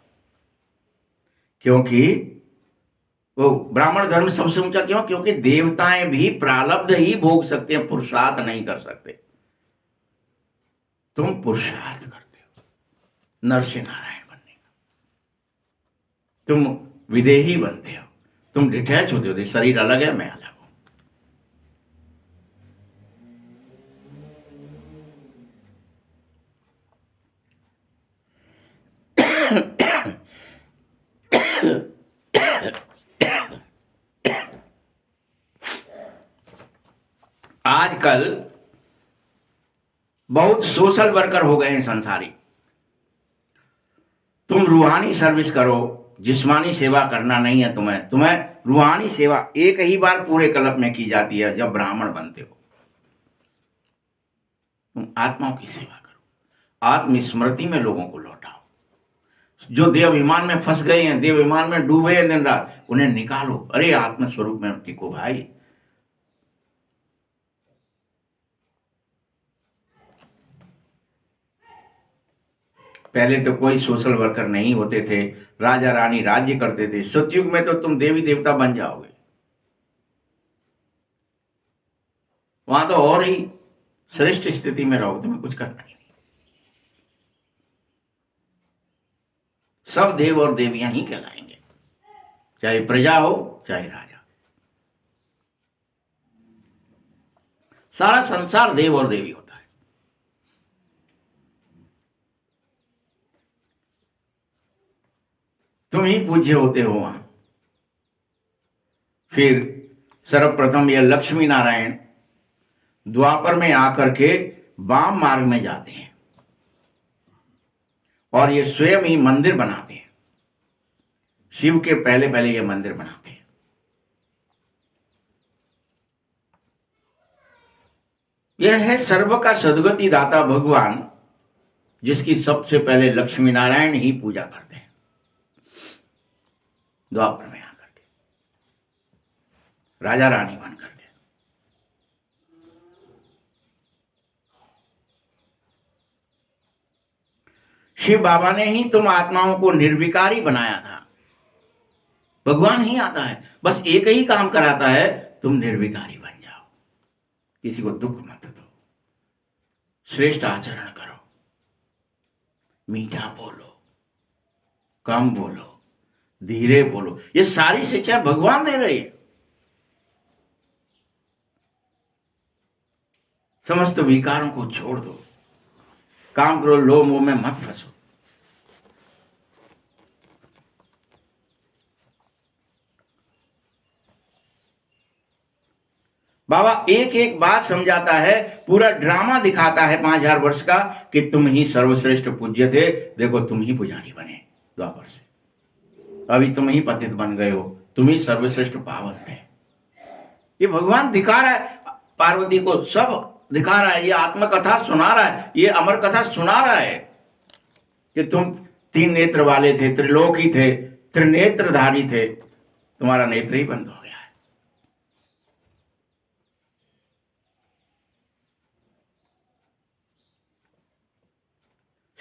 क्योंकि वो ब्राह्मण धर्म सबसे ऊंचा क्यों? क्योंकि देवताएं भी प्रारब्ध ही भोग सकते हैं, पुरुषार्थ नहीं कर सकते। तुम पुरुषार्थ करते हो नरसिंह नारायण बनने का, तुम विदेही बनते हो, तुम डिटैच होते हो, शरीर अलग है, मैं अलग हूं। आजकल बहुत सोशल वर्कर हो गए हैं संसारी। तुम रूहानी सर्विस करो, जिस्मानी सेवा करना नहीं है तुम्हें रूहानी सेवा एक ही बार पूरे कल्प में की जाती है, जब ब्राह्मण बनते हो। तुम आत्माओं की सेवा करो, आत्मस्मृति में लोगों को लौटाओ। जो देव विमान में फंस गए हैं, देव विमान में डूबे हैं दिन रात, उन्हें निकालो। अरे आत्म स्वरूप में टिको भाई। पहले तो कोई सोशल वर्कर नहीं होते थे, राजा रानी राज्य करते थे। सतयुग में तो तुम देवी देवता बन जाओगे, वहां तो और ही श्रेष्ठ स्थिति में रहोगे, तुम्हें कुछ करना ही नहीं। सब देव और देवियां ही कहलाएंगे, चाहे प्रजा हो चाहे राजा। सारा संसार देव और देवी होता है। तुम ही पूज्य होते हो वहां। फिर सर्वप्रथम यह लक्ष्मी नारायण द्वापर में आकर के वाम मार्ग में जाते हैं, और ये स्वयं ही मंदिर बनाते हैं। शिव के पहले पहले ये मंदिर बनाते हैं। यह है सर्व का सद्गति दाता भगवान, जिसकी सबसे पहले लक्ष्मी नारायण ही पूजा करते हैं द्वापर में आकर के, राजा रानी बन करके। शिव बाबा ने ही तुम आत्माओं को निर्विकारी बनाया था। भगवान ही आता है, बस एक ही काम कराता है, तुम निर्विकारी बन जाओ, किसी को दुख मत दो, श्रेष्ठ आचरण करो, मीठा बोलो, कम बोलो, धीरे बोलो। ये सारी शिक्षा भगवान दे रही है। समस्त विकारों को छोड़ दो, काम करो, लोभ मोह में मत फंसो। बाबा एक एक बात समझाता है, पूरा ड्रामा दिखाता है 5000 वर्ष का, कि तुम ही सर्वश्रेष्ठ पूज्य थे, देखो तुम ही पुजारी बने द्वापर से, अभी तुम ही पतित बन गए हो, तुम ही सर्वश्रेष्ठ पावन थे। ये भगवान दिखा रहा है पार्वती को, सब दिखा रहा है। ये आत्मकथा सुना रहा है, ये अमर कथा सुना रहा है कि तुम 3 नेत्र वाले थे, त्रिलोकी थे, त्रिनेत्रधारी थे, तुम्हारा नेत्र ही बंद हो गया है।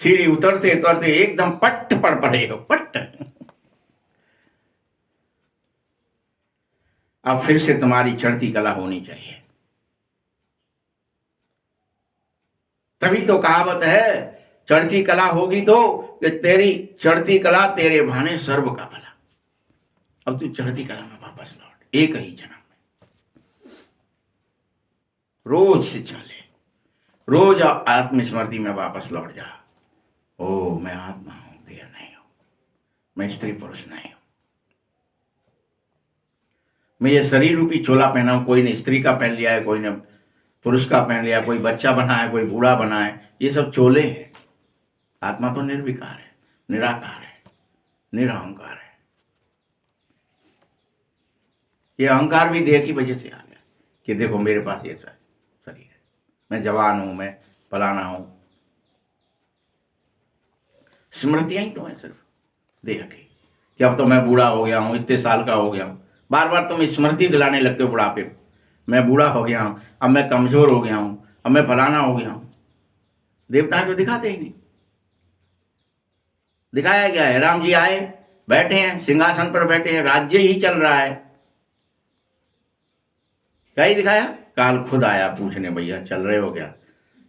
सीढ़ी उतरते उतरते एकदम पट्ट पड़ पड़े हो, पट्ट। अब फिर से तुम्हारी चढ़ती कला होनी चाहिए। तभी तो कहावत है, चढ़ती कला होगी तो कि तेरी चढ़ती कला तेरे भाने सर्व का भला। अब तू चढ़ती कला में वापस लौट, एक ही जन्म में। रोज से चले, रोज आत्मस्मृति में वापस लौट जा। ओ मैं आत्मा हूं, देह नहीं हूं, मैं स्त्री पुरुष नहीं हूं, मैं ये शरीर रूपी चोला पहना हूं। कोई ने स्त्री का पहन लिया है, कोई ने पुरुष का पहन लिया, कोई बच्चा बना है, कोई बूढ़ा बना है, ये सब चोले हैं। आत्मा तो निर्विकार है, निराकार है, निरहंकार है। ये अहंकार भी देह की वजह से आ गया कि देखो मेरे पास ये शरीर है, मैं जवान हूं, मैं फलाना हूं। स्मृतियां ही तो है सिर्फ देह की कि अब तो मैं बूढ़ा हो गया हूं, इतने साल का हो गया हूं। बार बार तुम स्मृति दिलाने लगते हो बुढ़ापे में, मैं बूढ़ा हो गया हूं, अब मैं कमजोर हो गया हूं, अब मैं फलाना हो गया हूं। देवता तो दिखाते ही नहीं। दिखाया गया है, राम जी आए, बैठे हैं सिंहासन पर, बैठे हैं, राज्य ही चल रहा है। क्या ही दिखाया? काल खुद आया पूछने, भैया चल रहे हो क्या?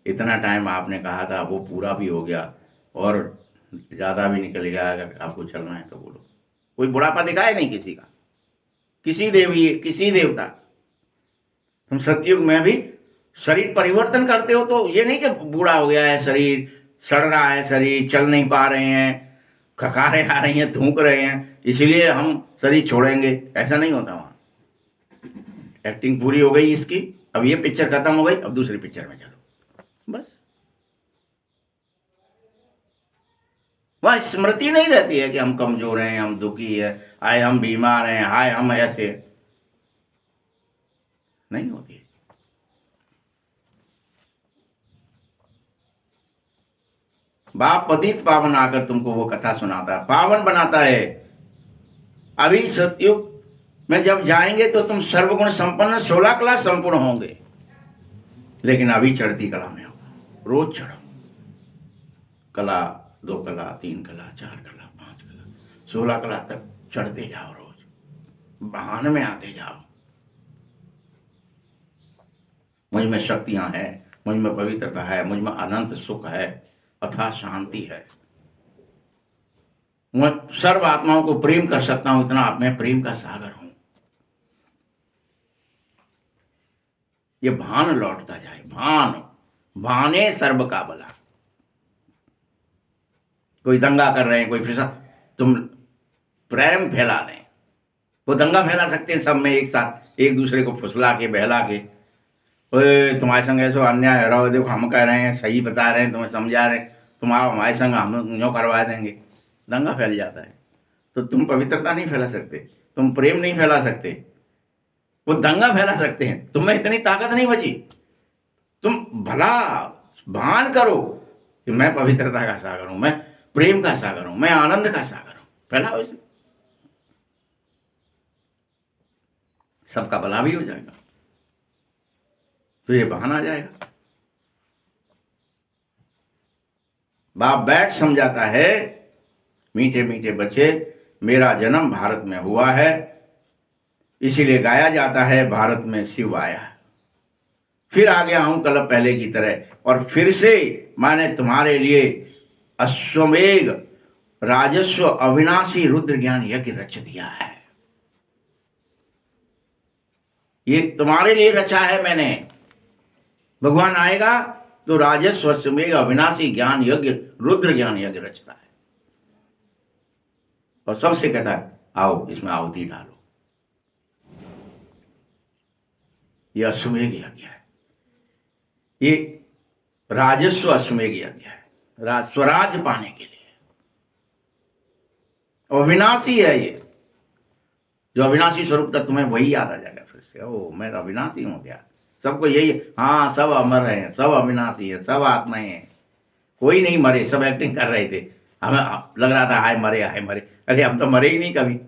इतना टाइम आपने कहा था वो पूरा भी हो गया और ज्यादा भी निकल गया, अगर आपको चलना है तो बोलो। कोई बुढ़ापा दिखाया नहीं किसी का, किसी देवी, किसी देवता। तुम सतयुग में भी शरीर परिवर्तन करते हो तो ये नहीं कि बूढ़ा हो गया है शरीर, सड़ रहा है शरीर, चल नहीं पा रहे हैं, खखारे आ रही हैं, थूक रहे हैं, इसलिए हम शरीर छोड़ेंगे, ऐसा नहीं होता। वहां एक्टिंग पूरी हो गई इसकी, अब ये पिक्चर खत्म हो गई, अब दूसरी पिक्चर में चलो, बस। वहां स्मृति नहीं रहती है कि हम कमजोर हैं, हम दुखी है, हाय हम बीमार हैं, हाय हम ऐसे, नहीं होती। बाप पतित पावन आकर तुमको वो कथा सुनाता है, पावन बनाता है। अभी सतयुग में जब जाएंगे तो तुम सर्वगुण संपन्न 16 कला संपूर्ण होंगे, लेकिन अभी चढ़ती कला में होगा। रोज चढ़ो, कला 2 कला 3 कला 4 कला 5 कला 16 कला तक चढ़ते जाओ, रोज बहाने में आते जाओ। मुझ में शक्तियां हैं, मुझ में पवित्रता है, मुझ में अनंत सुख है, अथाह शांति है, मैं सर्व आत्माओं को प्रेम कर सकता हूं, इतना आप में प्रेम का सागर हूं। ये भान लौटता जाए, भान भाने सर्व का भला। कोई दंगा कर रहे हैं, कोई फिसा, तुम प्रेम फैला दें, वो दंगा फैला सकते हैं सब में एक साथ, एक दूसरे को फुसला के बहला के, तुम्हारे संग ऐसा अन्याय हो रहा हो, देखो हम कह रहे हैं, सही बता रहे हैं, तुम्हें समझा रहे हैं, तुम आओ हमारे संग, हम यूँ करवा देंगे। दंगा फैल जाता है। तो तुम पवित्रता नहीं फैला सकते, तुम प्रेम नहीं फैला सकते, वो दंगा फैला सकते हैं। तुम्हें इतनी ताकत नहीं बची। तुम भला भान करो कि मैं पवित्रता का सागर हूं, मैं प्रेम का सागर हूं, मैं आनंद का सागर हूं, फैलाओ इसे, सबका भला भी हो जाएगा, तो ये बहाना आ जाएगा। बाप बैठ समझाता है, मीठे मीठे बच्चे, मेरा जन्म भारत में हुआ है, इसीलिए गाया जाता है भारत में शिव आया, फिर आ गया हूं कल पहले की तरह, और फिर से मैंने तुम्हारे लिए अश्वमेघ राजस्व अविनाशी रुद्र ज्ञान यज्ञ रच दिया है। ये तुम्हारे लिए रचा है मैंने। भगवान आएगा तो राजस्व अश्वमेघ अविनाशी ज्ञान यज्ञ रुद्र ज्ञान यज्ञ रचता है, और सबसे कहता है आओ इसमें आहुति डालो। ये अश्वमेघ यज्ञ है, ये राजस्व अश्वमेघ यज्ञ है, स्वराज पाने के लिए। अविनाशी है ये, जो अविनाशी स्वरूप तक तुम्हें वही याद आ जाएगा फिर से, ओ मैं तो अविनाशी हूं क्या। सबको यही, हाँ सब अमर हैं, सब अविनाशी है, सब आत्माएं हैं, कोई नहीं मरे, सब एक्टिंग कर रहे थे, हमें लग रहा था हाय मरे हाय मरे, अरे हम तो मरे ही नहीं कभी।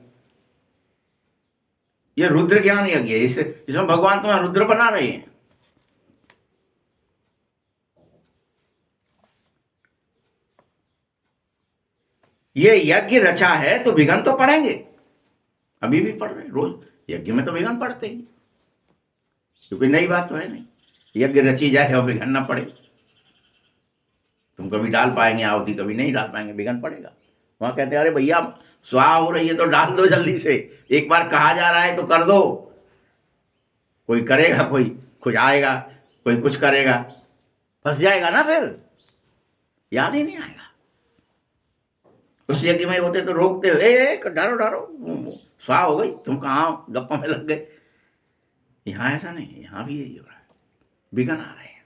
ये रुद्र ज्ञान यज्ञ है, इसमें भगवान तुम्हें रुद्र बना रहे हैं। ये यज्ञ रचा है तो विघन तो पढ़ेंगे, अभी भी पढ़ रहे रोज यज्ञ में तो विघन पढ़ते ही, क्योंकि नई बात तो है नहीं। यज्ञ रची जाए और विघन ना पड़े, तुम कभी डाल पाएंगे आहुति, कभी नहीं डाल पाएंगे, विघन पड़ेगा। वहां कहते हैं अरे भैया स्वाहा हो रही है तो डाल दो जल्दी से, एक बार कहा जा रहा है तो कर दो। कोई करेगा, कोई कुछ आएगा, कोई कुछ करेगा, फंस जाएगा ना, फिर याद ही नहीं आएगा। उस यज्ञ में होते तो रोकते, डरो डरो स्वाहा हो गई, तुम कहाँ गप्पा में लग गए। यहाँ ऐसा नहीं, यहाँ भी यही हो रहा है, विघन आ रहे हैं।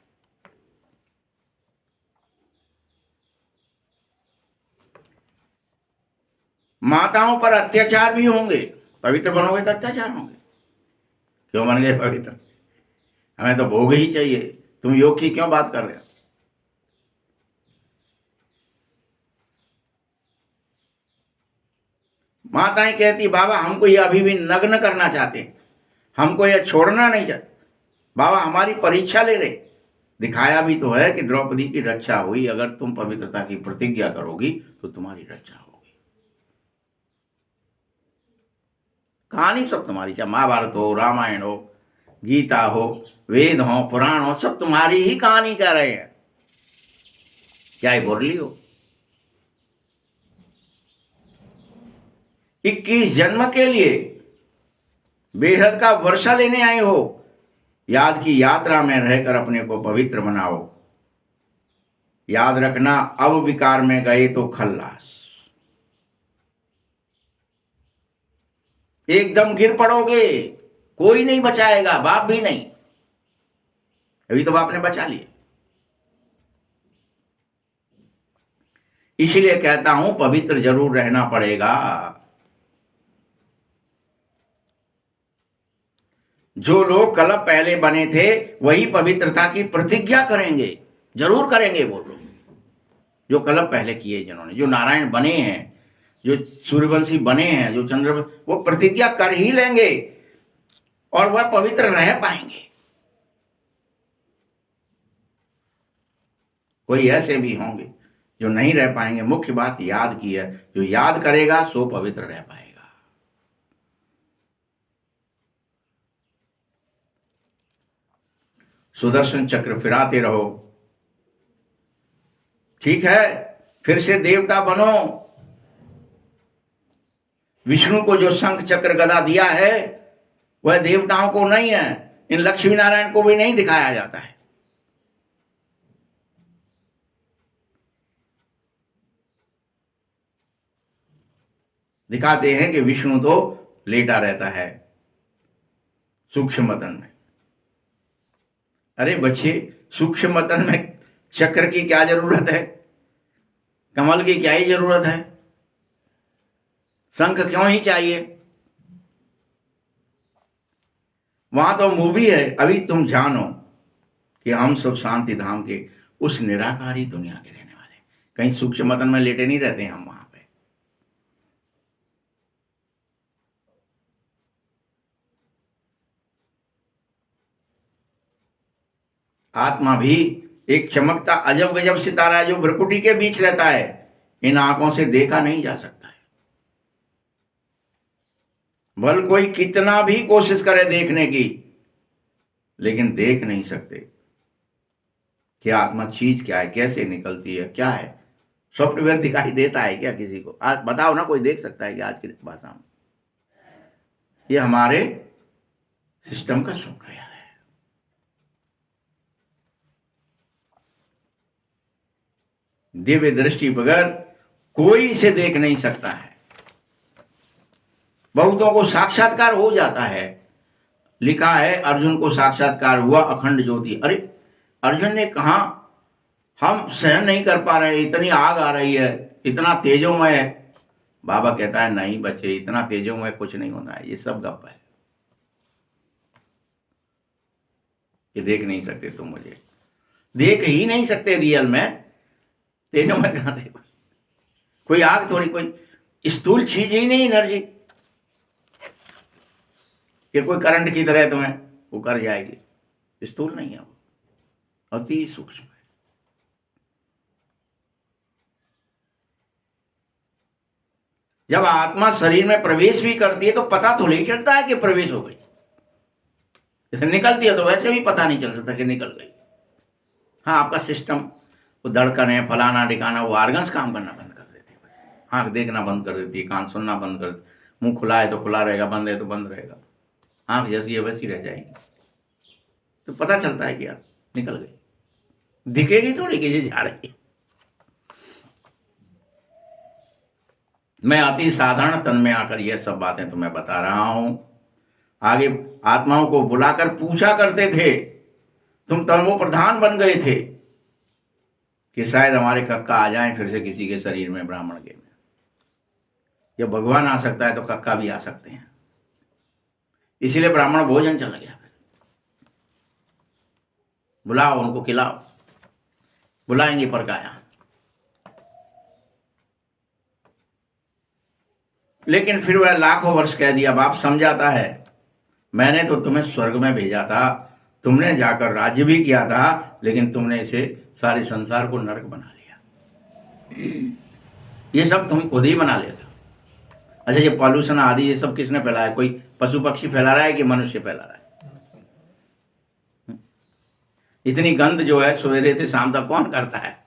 माताओं पर अत्याचार भी होंगे, पवित्र बनोगे तो अत्याचार होंगे। क्यों बन गए पवित्र? हमें तो भोग ही चाहिए, तुम योग की क्यों बात कर रहे हो? माताएं कहती बाबा हमको ये अभी भी नग्न करना चाहते हैं, हमको ये छोड़ना नहीं चाहते, बाबा हमारी परीक्षा ले रहे। दिखाया भी तो है कि द्रौपदी की रक्षा हुई, अगर तुम पवित्रता की प्रतिज्ञा करोगी तो तुम्हारी रक्षा होगी। कहानी सब तुम्हारी, चाहे महाभारत हो, रामायण हो, गीता हो, वेद हो, पुराण हो, सब तुम्हारी ही कहानी कह रहे हैं, क्या बोरली हो। 21 जन्म के लिए बेहद का वर्षा लेने आए हो, याद की यात्रा में रहकर अपने को पवित्र बनाओ। याद रखना अब विकार में गए तो खल्लास, एकदम गिर पड़ोगे, कोई नहीं बचाएगा, बाप भी नहीं। अभी तो बाप ने बचा लिए। इसलिए कहता हूं पवित्र जरूर रहना पड़ेगा। जो लोग कल पहले बने थे वही पवित्रता की प्रतिज्ञा करेंगे, जरूर करेंगे वो लोग जो कल पहले किए, जिन्होंने, जो नारायण बने हैं, जो सूर्यवंशी बने हैं, जो चंद्र, वो प्रतिज्ञा कर ही लेंगे और वह पवित्र रह पाएंगे। कोई ऐसे भी होंगे जो नहीं रह पाएंगे। मुख्य बात याद की है, जो याद करेगा सो पवित्र रह पाएगा। सुदर्शन चक्र फिराते रहो, ठीक है, फिर से देवता बनो। विष्णु को जो शंख चक्र गदा दिया है वह देवताओं को नहीं है, इन लक्ष्मी नारायण को भी नहीं दिखाया जाता है। दिखाते हैं कि विष्णु तो लेटा रहता है सूक्ष्म मतन में। अरे बच्चे, सूक्ष्म मतन में चक्र की क्या जरूरत है, कमल की क्या ही जरूरत है, शंख क्यों ही चाहिए? वहां तो मूवी है। अभी तुम जानो कि हम सब शांति धाम के उस निराकारी दुनिया के रहने वाले, कहीं सूक्ष्म मतन में लेटे नहीं रहते हैं हम वहां पे। आत्मा भी एक चमकता अजब गजब सितारा है जो भ्रकुटी के बीच रहता है, इन आंखों से देखा नहीं जा सकता है। भल कोई कितना भी कोशिश करे देखने की, लेकिन देख नहीं सकते कि आत्मा चीज क्या है, कैसे निकलती है, क्या है। सॉफ्टवेयर दिखाई देता है क्या किसी को? आज बताओ ना, कोई देख सकता है कि आज की भाषा में? ये हमारे सिस्टम का सॉफ्टवेयर है। दिव्य दृष्टि बगैर कोई इसे देख नहीं सकता है। बहुतों को साक्षात्कार हो जाता है। लिखा है अर्जुन को साक्षात्कार हुआ अखंड ज्योति। अरे अर्जुन ने कहा हम सहन नहीं कर पा रहे, इतनी आग आ रही है, इतना तेजोमय है। बाबा कहता है नहीं बच्चे, इतना तेजोमय कुछ नहीं होना है, ये सब गप है, ये देख नहीं सकते तुम मुझे, देख ही नहीं सकते रियल में। तेजोमय कहां थे? कोई आग थोड़ी, कोई स्थूल चीज ही नहीं एनर्जी कि कोई करंट की तरह तुम्हें वो कर जाएगी, स्थूल नहीं है वो, अति सूक्ष्म है। जब आत्मा शरीर में प्रवेश भी करती है तो पता तो नहीं चलता है कि प्रवेश हो गई, जैसे निकलती है तो वैसे भी पता नहीं चल सकता कि निकल गई। हाँ, आपका सिस्टम, वो धड़कन है, फलाना ढिकाना, वो ऑर्गन्स काम करना बंद कर देते हैं बस। आँख देखना बंद कर देती है, कान सुनना बंद कर देती, मुंह खुला है तो खुला रहेगा, बंद है तो बंद रहेगा, आँख जैसी है वैसी रह जाएगी। तो पता चलता है कि यार निकल गई, दिखेगी थोड़ी कि ये जा रही है। मैं अति साधारण तन में आकर यह सब बातें तुम्हें बता रहा हूं। आगे आत्माओं को बुलाकर पूछा करते थे, तुम तमो प्रधान बन गए थे कि शायद हमारे कक्का आ जाएं फिर से किसी के शरीर में, ब्राह्मण के में। जब भगवान आ सकता है तो कक्का भी आ सकते हैं, इसीलिए ब्राह्मण भोजन चला गया। बुलाओ, उनको खिलाओ, बुलाएंगे पर गाया। लेकिन फिर वह लाखों वर्ष कह दिया, बाप समझाता है, मैंने तो तुम्हें स्वर्ग में भेजा था, तुमने जाकर राज्य भी किया था, लेकिन तुमने इसे सारे संसार को नरक बना लिया। ये सब तुम खुद ही बना लेते हो। अच्छा, ये पॉल्यूशन आदि ये सब किसने फैलाया? कोई पशु पक्षी फैला रहा है कि मनुष्य फैला रहा है? इतनी गंध जो है सवेरे से शाम तक कौन करता है?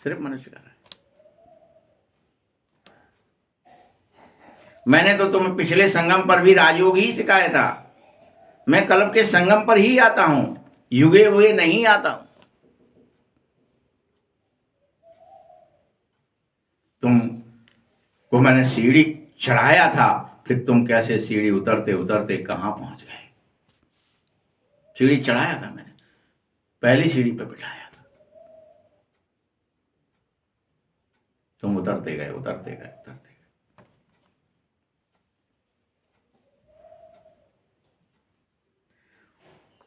सिर्फ मनुष्य कर रहा है। मैंने तो तुम्हें पिछले संगम पर भी राजयोग ही सिखाया था। मैं कल्प के संगम पर ही आता हूं, युगे हुए नहीं आता हूं। तुम को मैंने सीढ़ी चढ़ाया था, फिर तुम कैसे सीढ़ी उतरते उतरते कहां पहुंच गए? सीढ़ी चढ़ाया था मैंने, पहली सीढ़ी पे बिठाया था, तुम उतरते गए उतरते गए उतरते गए।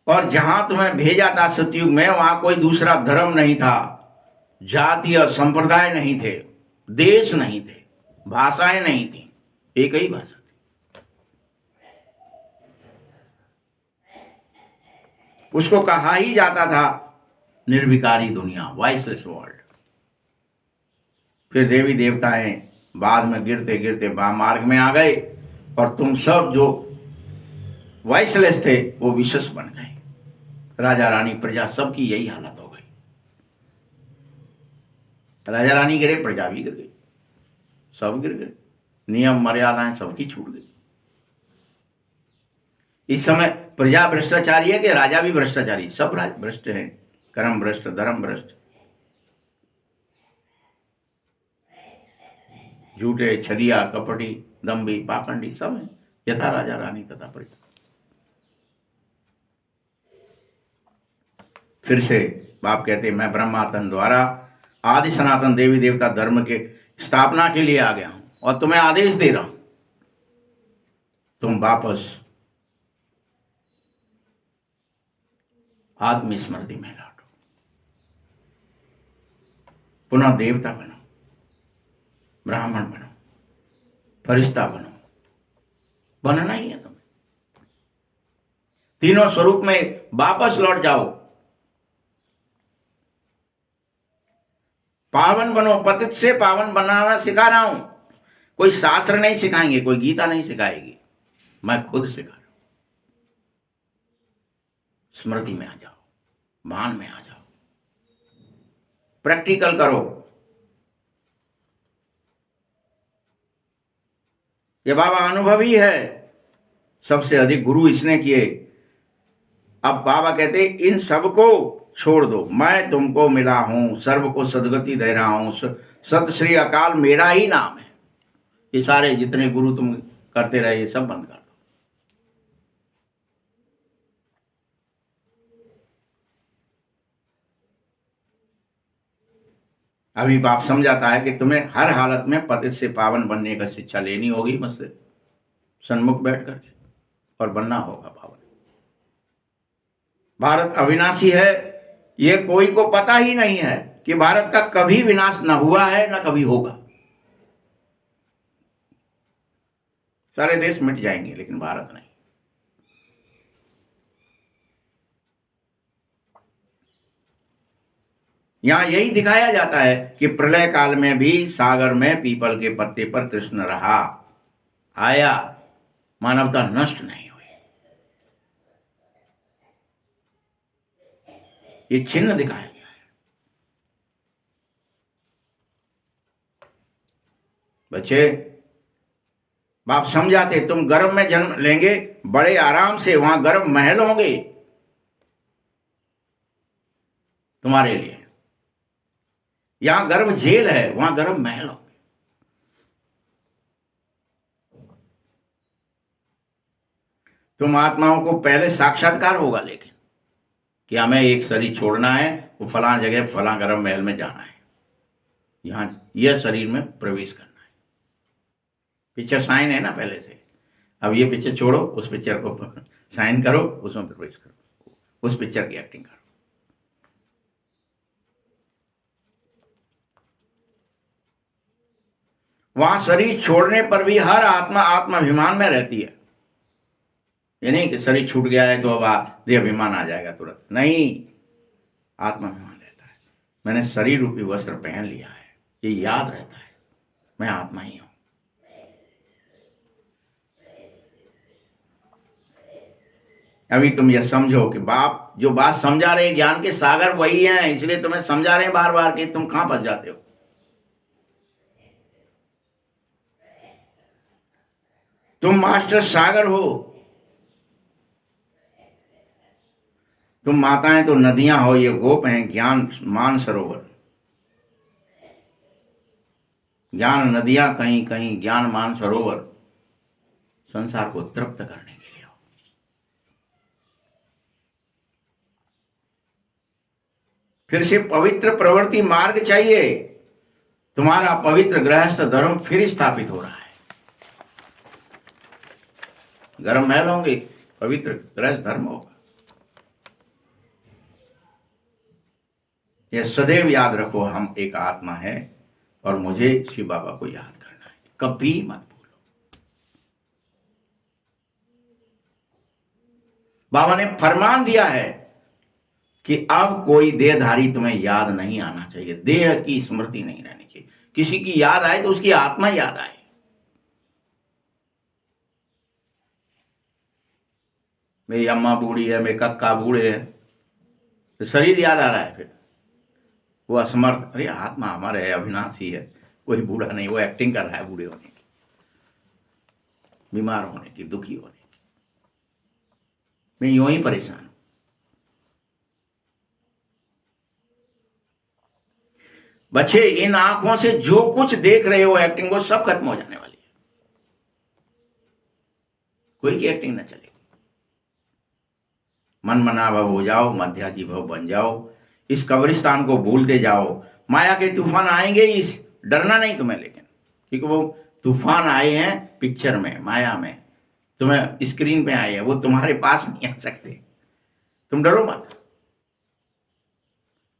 और जहां तुम्हें भेजा था सतयुग में, वहां कोई दूसरा धर्म नहीं था, जाति और संप्रदाय नहीं थे, देश नहीं थे, भाषाएं नहीं थी, एक ही भाषा थी। उसको कहा ही जाता था निर्विकारी दुनिया, वॉइसलेस वर्ल्ड। फिर देवी देवताएं बाद में गिरते गिरते मार्ग में आ गए, और तुम सब जो वॉइसलेस थे वो विशेष बन गए। राजा रानी प्रजा सबकी यही हालत हो गई। राजा रानी गिरे, प्रजा भी गिर गई, सब गिर गए, नियम मर्यादाएं सबकी छूट गई। इस समय प्रजा भ्रष्टाचारी है कि राजा भी भ्रष्टाचारी? सब भ्रष्ट हैं, कर्म भ्रष्ट, धर्म भ्रष्ट, झूठे, छरिया, कपटी, दम्भी, पाखंडी सब है, यथा राजा रानी तथा प्रजा। फिर से बाप कहते, मैं ब्रह्मातन द्वारा आदि सनातन देवी देवता धर्म के स्थापना के लिए आ गया हूं, और तुम्हें आदेश दे रहा हूं, तुम वापस आत्मस्मृति में लौटो, पुनः देवता बनो, ब्राह्मण बनो, फरिश्ता बनो, बनना ही है तुम्हें। तीनों स्वरूप में वापस लौट जाओ, पावन बनो, पतित से पावन बनाना सिखा रहा हूं। कोई शास्त्र नहीं सिखाएंगे, कोई गीता नहीं सिखाएगी, मैं खुद सिखा रहा हूं। स्मृति में आ जाओ, भान में आ जाओ, प्रैक्टिकल करो। ये बाबा अनुभवी है, सबसे अधिक गुरु इसने किए। अब बाबा कहते इन सबको छोड़ दो, मैं तुमको मिला हूं, सर्व को सदगति दे रहा हूं, सत श्री अकाल मेरा ही नाम है। ये सारे जितने गुरु तुम करते रहे ये सब बंद कर दो। अभी बाप समझाता है कि तुम्हें हर हालत में पतित से पावन बनने का शिक्षा लेनी होगी मुझसे, सन्मुख बैठ करके, और बनना होगा पावन। भारत अविनाशी है, ये कोई को पता ही नहीं है कि भारत का कभी विनाश न हुआ है न कभी होगा। सारे देश मिट जाएंगे लेकिन भारत नहीं। यहां यही दिखाया जाता है कि प्रलय काल में भी सागर में पीपल के पत्ते पर कृष्ण रहा। आया, मानवता नष्ट नहीं हुई। ये चिन्ह दिखाया गया है। बच्चे, बाप समझाते, तुम गर्भ में जन्म लेंगे, बड़े आराम से, वहां गर्भ महल होंगे तुम्हारे लिए। यहां गर्भ जेल है, वहां गर्भ महल होंगे। तुम आत्माओं को पहले साक्षात्कार होगा, लेकिन कि हमें एक शरीर छोड़ना है, वो फलां जगह फलां गर्भ महल में जाना है, यहां यह शरीर में प्रवेश करना है। पिक्चर साइन है ना पहले से, अब ये पिक्चर छोड़ो, उस पिक्चर को साइन करो, उसमें प्रवेश करो, उस पिक्चर की एक्टिंग करो। वहां शरीर छोड़ने पर भी हर आत्मा आत्माभिमान में रहती है। ये नहीं कि शरीर छूट गया है तो अब देह अभिमान आ जाएगा तुरंत, नहीं, आत्माभिमान रहता है। मैंने शरीर रूपी वस्त्र पहन लिया है, ये याद रहता है, मैं आत्मा ही हूं। अभी तुम यह समझो कि बाप जो बात समझा रहे, ज्ञान के सागर वही हैं, इसलिए तुम्हें समझा रहे हैं बार बार कि तुम कहां फंस जाते हो। तुम मास्टर सागर हो, तुम माताएं तो नदियां हो, ये गोप हैं ज्ञान मान सरोवर। ज्ञान नदियां कहीं कहीं, ज्ञान मान सरोवर, संसार को तृप्त करने के लिए हो। फिर से पवित्र प्रवृत्ति मार्ग चाहिए। तुम्हारा पवित्र गृहस्थ धर्म फिर स्थापित हो रहा है। गर्भ महल होंगे, पवित्र गृहस्थ धर्म होगा। यह सदैव याद रखो, हम एक आत्मा है और मुझे शिव बाबा को याद करना है, कभी मत भूलो। बाबा ने फरमान दिया है कि अब कोई देहधारी तुम्हें याद नहीं आना चाहिए, देह की स्मृति नहीं रहनी चाहिए। किसी की याद आए तो उसकी आत्मा याद आए। मेरी अम्मा बूढ़ी है, मेरे कक्का बूढ़े हैं, तो शरीर याद आ रहा है, फिर वो असमर्थ। अरे आत्मा हमारे है, अविनाशी है, कोई बूढ़ा नहीं, वो एक्टिंग कर रहा है बूढ़े होने की, बीमार होने की, दुखी होने की। मैं यूं ही परेशान हूं। बच्चे, इन आंखों से जो कुछ देख रहे हो एक्टिंग, वो सब खत्म हो जाने वाली है, कोई की एक्टिंग ना चलेगी। मन मना भव हो जाओ, मध्याजी भव बन जाओ, इस कब्रिस्तान को भूलते जाओ। माया के तूफान आएंगे, इस डरना नहीं तुम्हें, लेकिन क्योंकि वो तूफान आए हैं पिक्चर में, माया में, तुम्हें स्क्रीन पे आए हैं, वो तुम्हारे पास नहीं आ सकते। तुम डरो मत।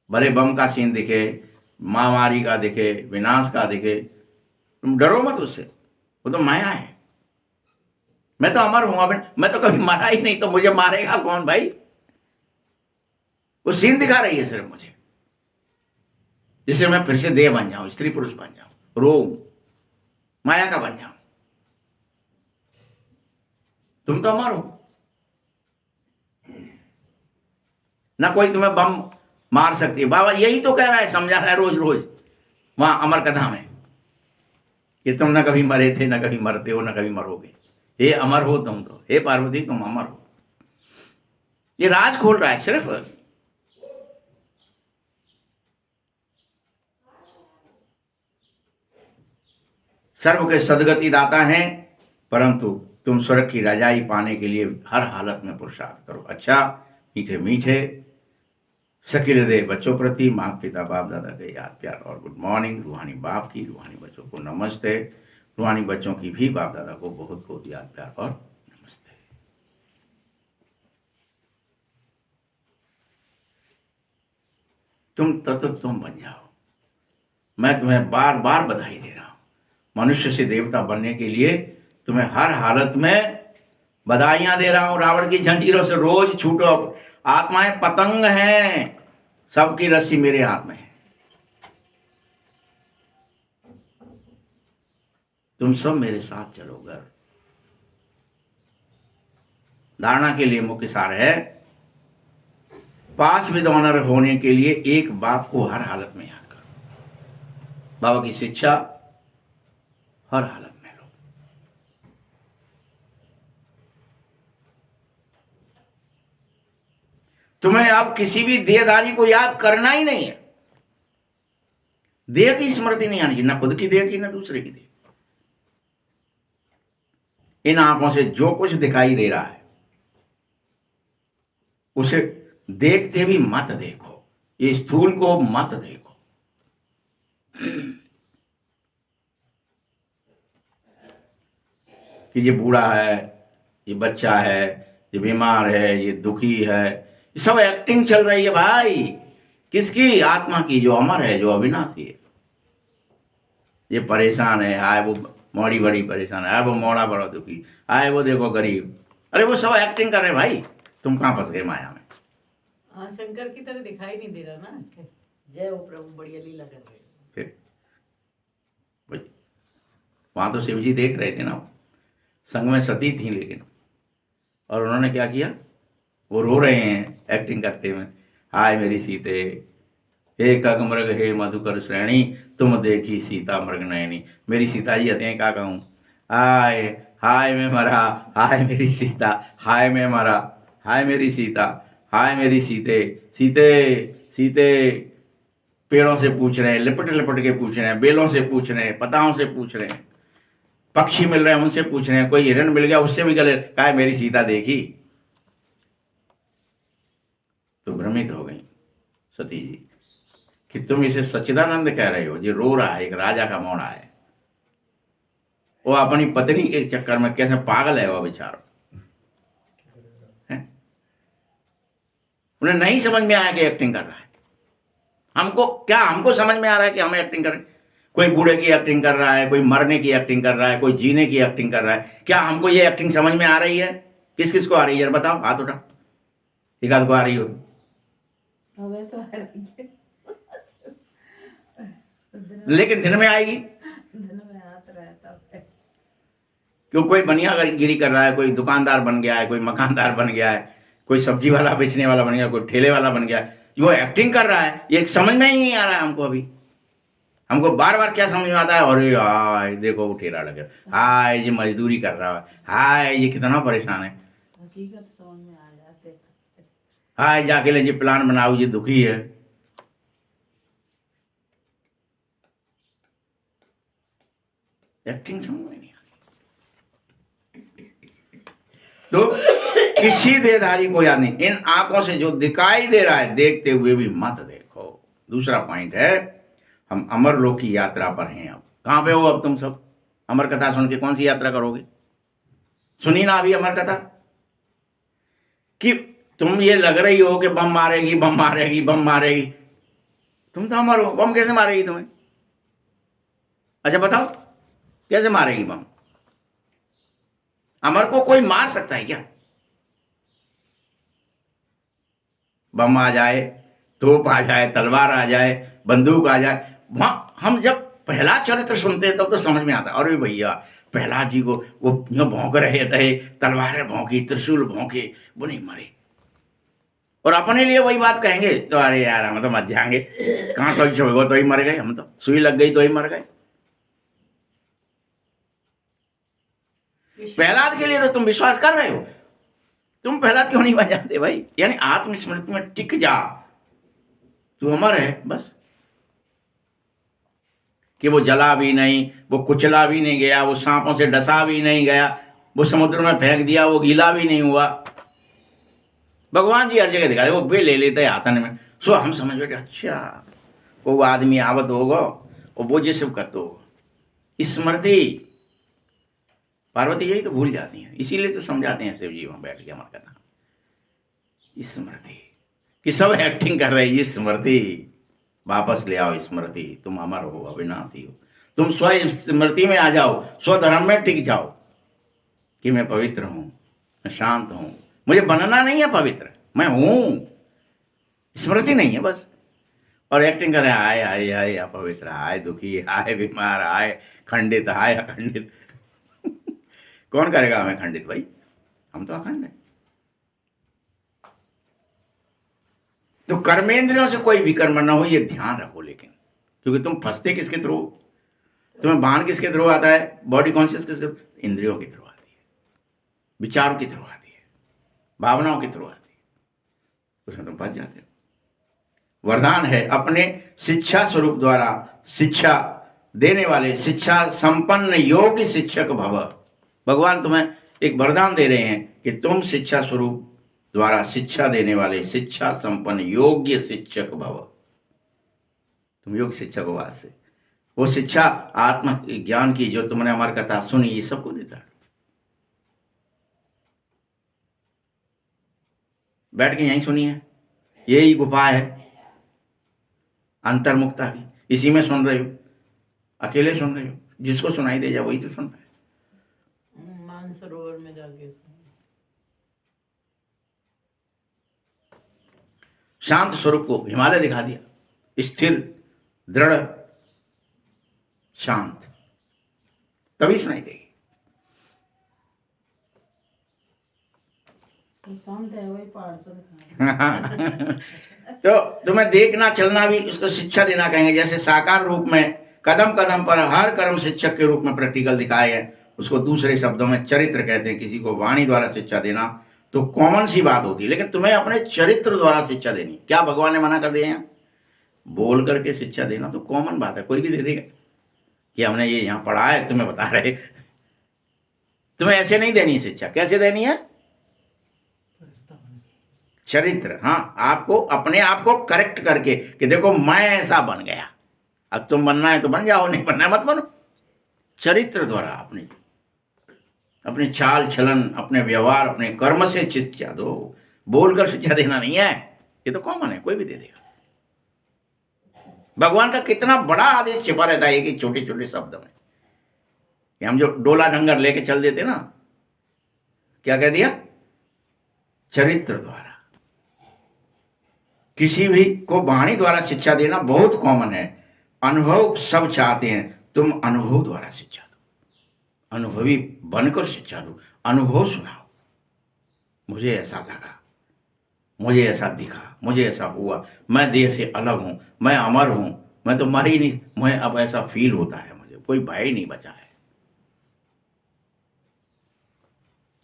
बड़े बम का सीन दिखे, महामारी का दिखे, विनाश का दिखे, तुम डरो मत उससे, वो तो माया है। मैं तो अमर हूं, मैं तो कभी मरा ही नहीं, तो मुझे मारेगा कौन भाई? वो सीन दिखा रही है सिर्फ मुझे, जिससे मैं फिर से देह बन जाऊं, स्त्री पुरुष बन जाऊं, रोम माया का बन जाऊं। तुम तो अमर हो ना, कोई तुम्हें बम मार सकती है। बाबा यही तो कह रहा है, समझा रहा है रोज रोज वहां अमर कथा में, कि तुम ना कभी मरे थे, ना कभी मरते हो, ना कभी मरोगे। हे अमर हो तुम तो, हे पार्वती तुम अमर हो। ये राज खोल रहा है सिर्फ। सर्व के सदगति दाता हैं, परंतु तुम स्वर्ग की रजाई पाने के लिए हर हालत में पुरुषार्थ करो। अच्छा, मीठे मीठे सखी हृदय बच्चों प्रति माता पिता बाप दादा के याद प्यार और गुड मॉर्निंग। रूहानी बाप की, रूहानी बच्चों को नमस्ते। रूहानी बच्चों की भी बाप दादा को बहुत बहुत याद प्यार और नमस्ते। तुम तत्व तुम बन जाओ। मैं तुम्हें बार बार बधाई दे रहा हूं। मनुष्य से देवता बनने के लिए तुम्हें हर हालत में बधाइयां दे रहा हूं। रावण की जंजीरों से रोज छूटो। आत्माएं पतंग हैं, सबकी रस्सी मेरे हाथ में है। तुम सब मेरे साथ चलो घर। धारणा के लिए मुख्य सार है, पास विद ऑनर होने के लिए एक बाप को हर हालत में याद करो। बाबा की शिक्षा हर हालत में लो। तुम्हें अब किसी भी देहधारी को याद करना ही नहीं है। देह की स्मृति नहीं आनी चाहिए, ना खुद की देह की, ना दूसरे की देह। इन आंखों से जो कुछ दिखाई दे रहा है उसे देखते भी मत देखो, ये स्थूल को मत देखो। कि ये बूढ़ा है, ये बच्चा है, ये बीमार है, ये दुखी है, ये सब एक्टिंग चल रही है भाई। किसकी? आत्मा की, जो अमर है, जो अविनाशी है। ये परेशान है, आए वो मोड़ी बड़ी परेशान है, आए वो मोड़ा बड़ा दुखी, आए वो देखो गरीब। अरे वो सब एक्टिंग कर रहे भाई, तुम कहाँ फंस गए माया में?
हाँ, शंकर की तरह दिखाई नहीं दे रहा ना। जय हो प्रभु, बढ़िया लीला कर रहे हो।
फिर वहां तो शिव जी देख रहे थे ना, संग में सती थी लेकिन, और उन्होंने क्या किया? वो रो रहे हैं एक्टिंग करते हुए, हाय मेरी सीते, हे खगमृग हे मधुकर श्रेणी, तुम देखी सीता मृग नयनी। मेरी सीता जी आते हैं, क्या कहूँ, हाय हाय मैं मरा, हाय मेरी सीता, हाय मैं मरा, हाय मेरी सीता, हाय मेरी सीते। सीते सीते पेड़ों से पूछ रहे हैं, लिपट लिपट के पूछ रहे हैं, बेलों से पूछ रहे हैं, पताओं से पूछ रहे हैं, पक्षी मिल रहे हैं उनसे पूछ रहे हैं, कोई हिरण मिल गया उससे भी गले, काय मेरी सीता देखी। तो भ्रमित हो गई सती जी कि तुम इसे सच्चिदानंद कह रहे हो, ये रो रहा है, एक राजा का मोड़ा है, वो अपनी पत्नी के चक्कर में कैसे पागल है वो बेचारा। उन्हें नहीं समझ में आया कि एक्टिंग कर रहा है। हमको समझ में आ रहा है कि हम एक्टिंग कर रहे हैं? कोई बूढ़े की एक्टिंग कर रहा है, कोई मरने की एक्टिंग कर रहा है, कोई जीने की एक्टिंग कर रहा है। क्या हमको ये एक्टिंग समझ में आ रही है? किस किस को आ रही है? बताओ, हाथ उठा, एक आध को आ रही हो?
हमें तो आ रही है।
लेकिन दिन में आएगी।
दिन में हाथ रहता है।
क्यों? कोई बनियागिरी कर रहा है, कोई दुकानदार बन गया है, कोई मकानदार बन गया है, कोई सब्जी वाला बेचने वाला बन गया, कोई ठेले वाला बन गया, वो एक्टिंग कर रहा है। ये समझ में ही नहीं आ रहा है हमको। अभी हमको बार बार क्या समझ में आता है, अरे हाय देखो वो ठेला लगे, हाय ये मजदूरी कर रहा है, हाय ये कितना परेशान है,
हकीकत समझ में आ जाते।
हाय जाके ले ये प्लान बनाओ, ये दुखी है। एक्टिंग समझ में नहीं आ रही। तो किसी देहधारी को याद नहीं। इन आंखों से जो दिखाई दे रहा है देखते हुए भी मत देखो। दूसरा पॉइंट है, हम अमर लोक की यात्रा पर हैं। अब कहां पे हो? अब तुम सब अमर कथा सुन के कौन सी यात्रा करोगे? सुनी ना अभी अमर कथा कि तुम ये लग रही हो कि बम मारेगी, बम मारेगी, बम मारेगी। तुम तो अमर हो, बम कैसे मारेगी तुम्हें? अच्छा बताओ, कैसे मारेगी बम? अमर को कोई मार सकता है क्या? बम आ जाए, तोप आ जाए, तलवार आ जाए, बंदूक आ जाए, वहां हम जब पहला चरित्र सुनते हैं तब तो समझ में आता है, अरे भैया प्रहलाद जी को वो यूं भौंक रहे थे, तलवारें भौंकी, त्रिशूल भौंके, वो नहीं मरे। और अपने लिए वही बात कहेंगे तो अरे यार हम तो मत जाएंगे, कहाँ कोई छोड़ो तो ही मर गए, हम तो सुई लग गई तो ही मर गए। प्रहलाद के लिए तो तुम विश्वास कर रहे हो, तुम प्रहलाद क्यों नहीं बन जाते भाई? यानी आत्मस्मृति में टिक जा, तू अमर है बस। कि वो जला भी नहीं, वो कुचला भी नहीं गया, वो सांपों से डसा भी नहीं गया, वो समुद्र में फेंक दिया, वो गीला भी नहीं हुआ। भगवान जी हर जगह दिखा दे, वो वे ले लेते आतन में। सो हम समझ बैठे अच्छा वो आदमी आवत होगा और वो ये सब करते हो। स्मृति पार्वती यही तो भूल जाती हैं, इसीलिए तो समझाते हैं शिव जी वहां बैठ के हमारे कथा। स्मृति कि सब एक्टिंग कर रहे हैं। स्मृति वापस ले आओ, स्मृति तुम अमर हो, अविनाशी हो। तुम स्व स्मृति में आ जाओ, स्वधर्म में टिक जाओ कि मैं पवित्र हूं, मैं शांत हूं, मुझे बनना नहीं है पवित्र, मैं हूं, स्मृति नहीं है बस। और एक्टिंग कर रहे हैं, आए आए आए अपवित्र, आए दुखी, आए बीमार, आए खंडित, आए अखंडित। कौन करेगा हमें खंडित भाई? हम तो अखंड हैं। तो कर्मेंद्रियों से कोई विकर्म न हो, ये ध्यान रखो। लेकिन क्योंकि तुम फंसते किसके थ्रू, तुम्हें बाण किसके थ्रू आता है, बॉडी कॉन्शियस किसके, इंद्रियों के थ्रू आती है, विचारों की थ्रू आती है, भावनाओं के थ्रू आती है, उसमें तुम फंस जाते हो। वरदान है अपने शिक्षा स्वरूप द्वारा शिक्षा देने वाले शिक्षा संपन्न योग्य शिक्षक भव। भगवान तुम्हें एक वरदान दे रहे हैं कि तुम शिक्षा स्वरूप द्वारा शिक्षा देने वाले शिक्षा संपन्न योग्य शिक्षक भव। तुम योग्य शिक्षक हो आज से। वो शिक्षा आत्म ज्ञान की जो तुमने हमारी कथा सुनी, ये सबको देता है। बैठ के यहीं सुनिए, यही गुफा है अंतर्मुक्ता की, इसी में सुन रहे हो, अकेले सुन रहे हो, जिसको सुनाई दे जाए वही तो सुन रहे हो।
मानसरोवर में जाके
शांत स्वरूप को हिमालय दिखा दिया, स्थिर दृढ़ शांत, तभी सुनाई देगी।
शांत है वही पहाड़ से दिखा।
तो तुम्हें देखना चलना भी उसको शिक्षा देना कहेंगे। जैसे साकार रूप में कदम कदम पर हर कर्म शिक्षक के रूप में प्रैक्टिकल दिखाए हैं, उसको दूसरे शब्दों में चरित्र कहते हैं। किसी को वाणी द्वारा शिक्षा देना तो कॉमन सी बात होती है, लेकिन तुम्हें अपने चरित्र द्वारा शिक्षा देनी। क्या भगवान ने मना कर दिया है? बोल करके शिक्षा देना तो कॉमन बात है, कोई भी दे देगा कि हमने ये यहाँ पढ़ा है, तुम्हें बता रहे। तुम्हें ऐसे नहीं देनी है शिक्षा। कैसे देनी है? चरित्र। हाँ, आपको अपने आप को करेक्ट करके कि देखो मैं ऐसा बन गया, अब तुम बनना है तो बन जाओ, नहीं बनना है मत बनो। चरित्र द्वारा अपने चाल चलन, अपने व्यवहार, अपने कर्म से शिक्षा दो। बोलकर शिक्षा देना नहीं है, ये तो कॉमन है, कोई भी दे देगा। भगवान का कितना बड़ा आदेश छिपा रहता है एक छोटे छोटे शब्द में। कि हम जो डोला डंगर लेके चल देते ना, क्या कह दिया? चरित्र द्वारा। किसी भी को वाणी द्वारा शिक्षा देना बहुत कॉमन है। अनुभव सब चाहते हैं, तुम अनुभव द्वारा शिक्षा दो, अनुभवी बनकर शिक्षा दो, अनुभव सुनाओ। मुझे ऐसा लगा, मुझे ऐसा दिखा, मुझे ऐसा हुआ, मैं देह से अलग हूं, मैं अमर हूं, मैं तो मर ही नहीं, मैं अब ऐसा फील होता है, मुझे कोई भय ही नहीं बचा है।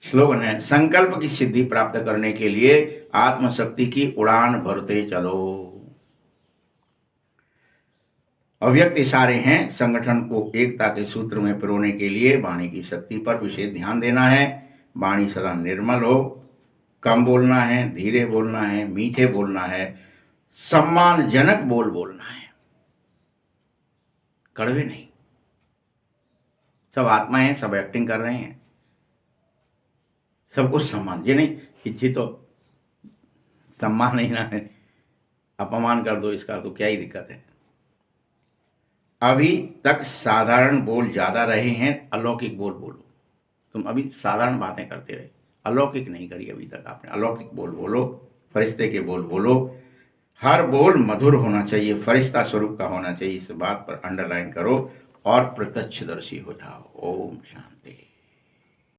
स्लोगन है, संकल्प की सिद्धि प्राप्त करने के लिए आत्मशक्ति की उड़ान भरते चलो। अव्यक्त इशारे हैं संगठन को एकता के सूत्र में पिरोने के लिए वाणी की शक्ति पर विशेष ध्यान देना है। वाणी सदा निर्मल हो, कम बोलना है, धीरे बोलना है, मीठे बोलना है, सम्मानजनक बोलना है, कड़वे नहीं। सब आत्मा है, सब एक्टिंग कर रहे हैं, सबको सम्मान। ये नहीं कि जी तो सम्मान ही ना है, अपमान कर दो इसका तो क्या ही दिक्कत है। अभी तक साधारण बोल ज्यादा रहे हैं, अलौकिक बोल बोलो। तुम अभी साधारण बातें करते रहे, अलौकिक नहीं करी अभी तक आपने। अलौकिक बोल बोलो, फरिश्ते के बोल बोलो। हर बोल मधुर होना चाहिए, फरिश्ता स्वरूप का होना चाहिए। इस बात पर अंडरलाइन करो और प्रत्यक्षदर्शी हो जाओ। ओम शांति।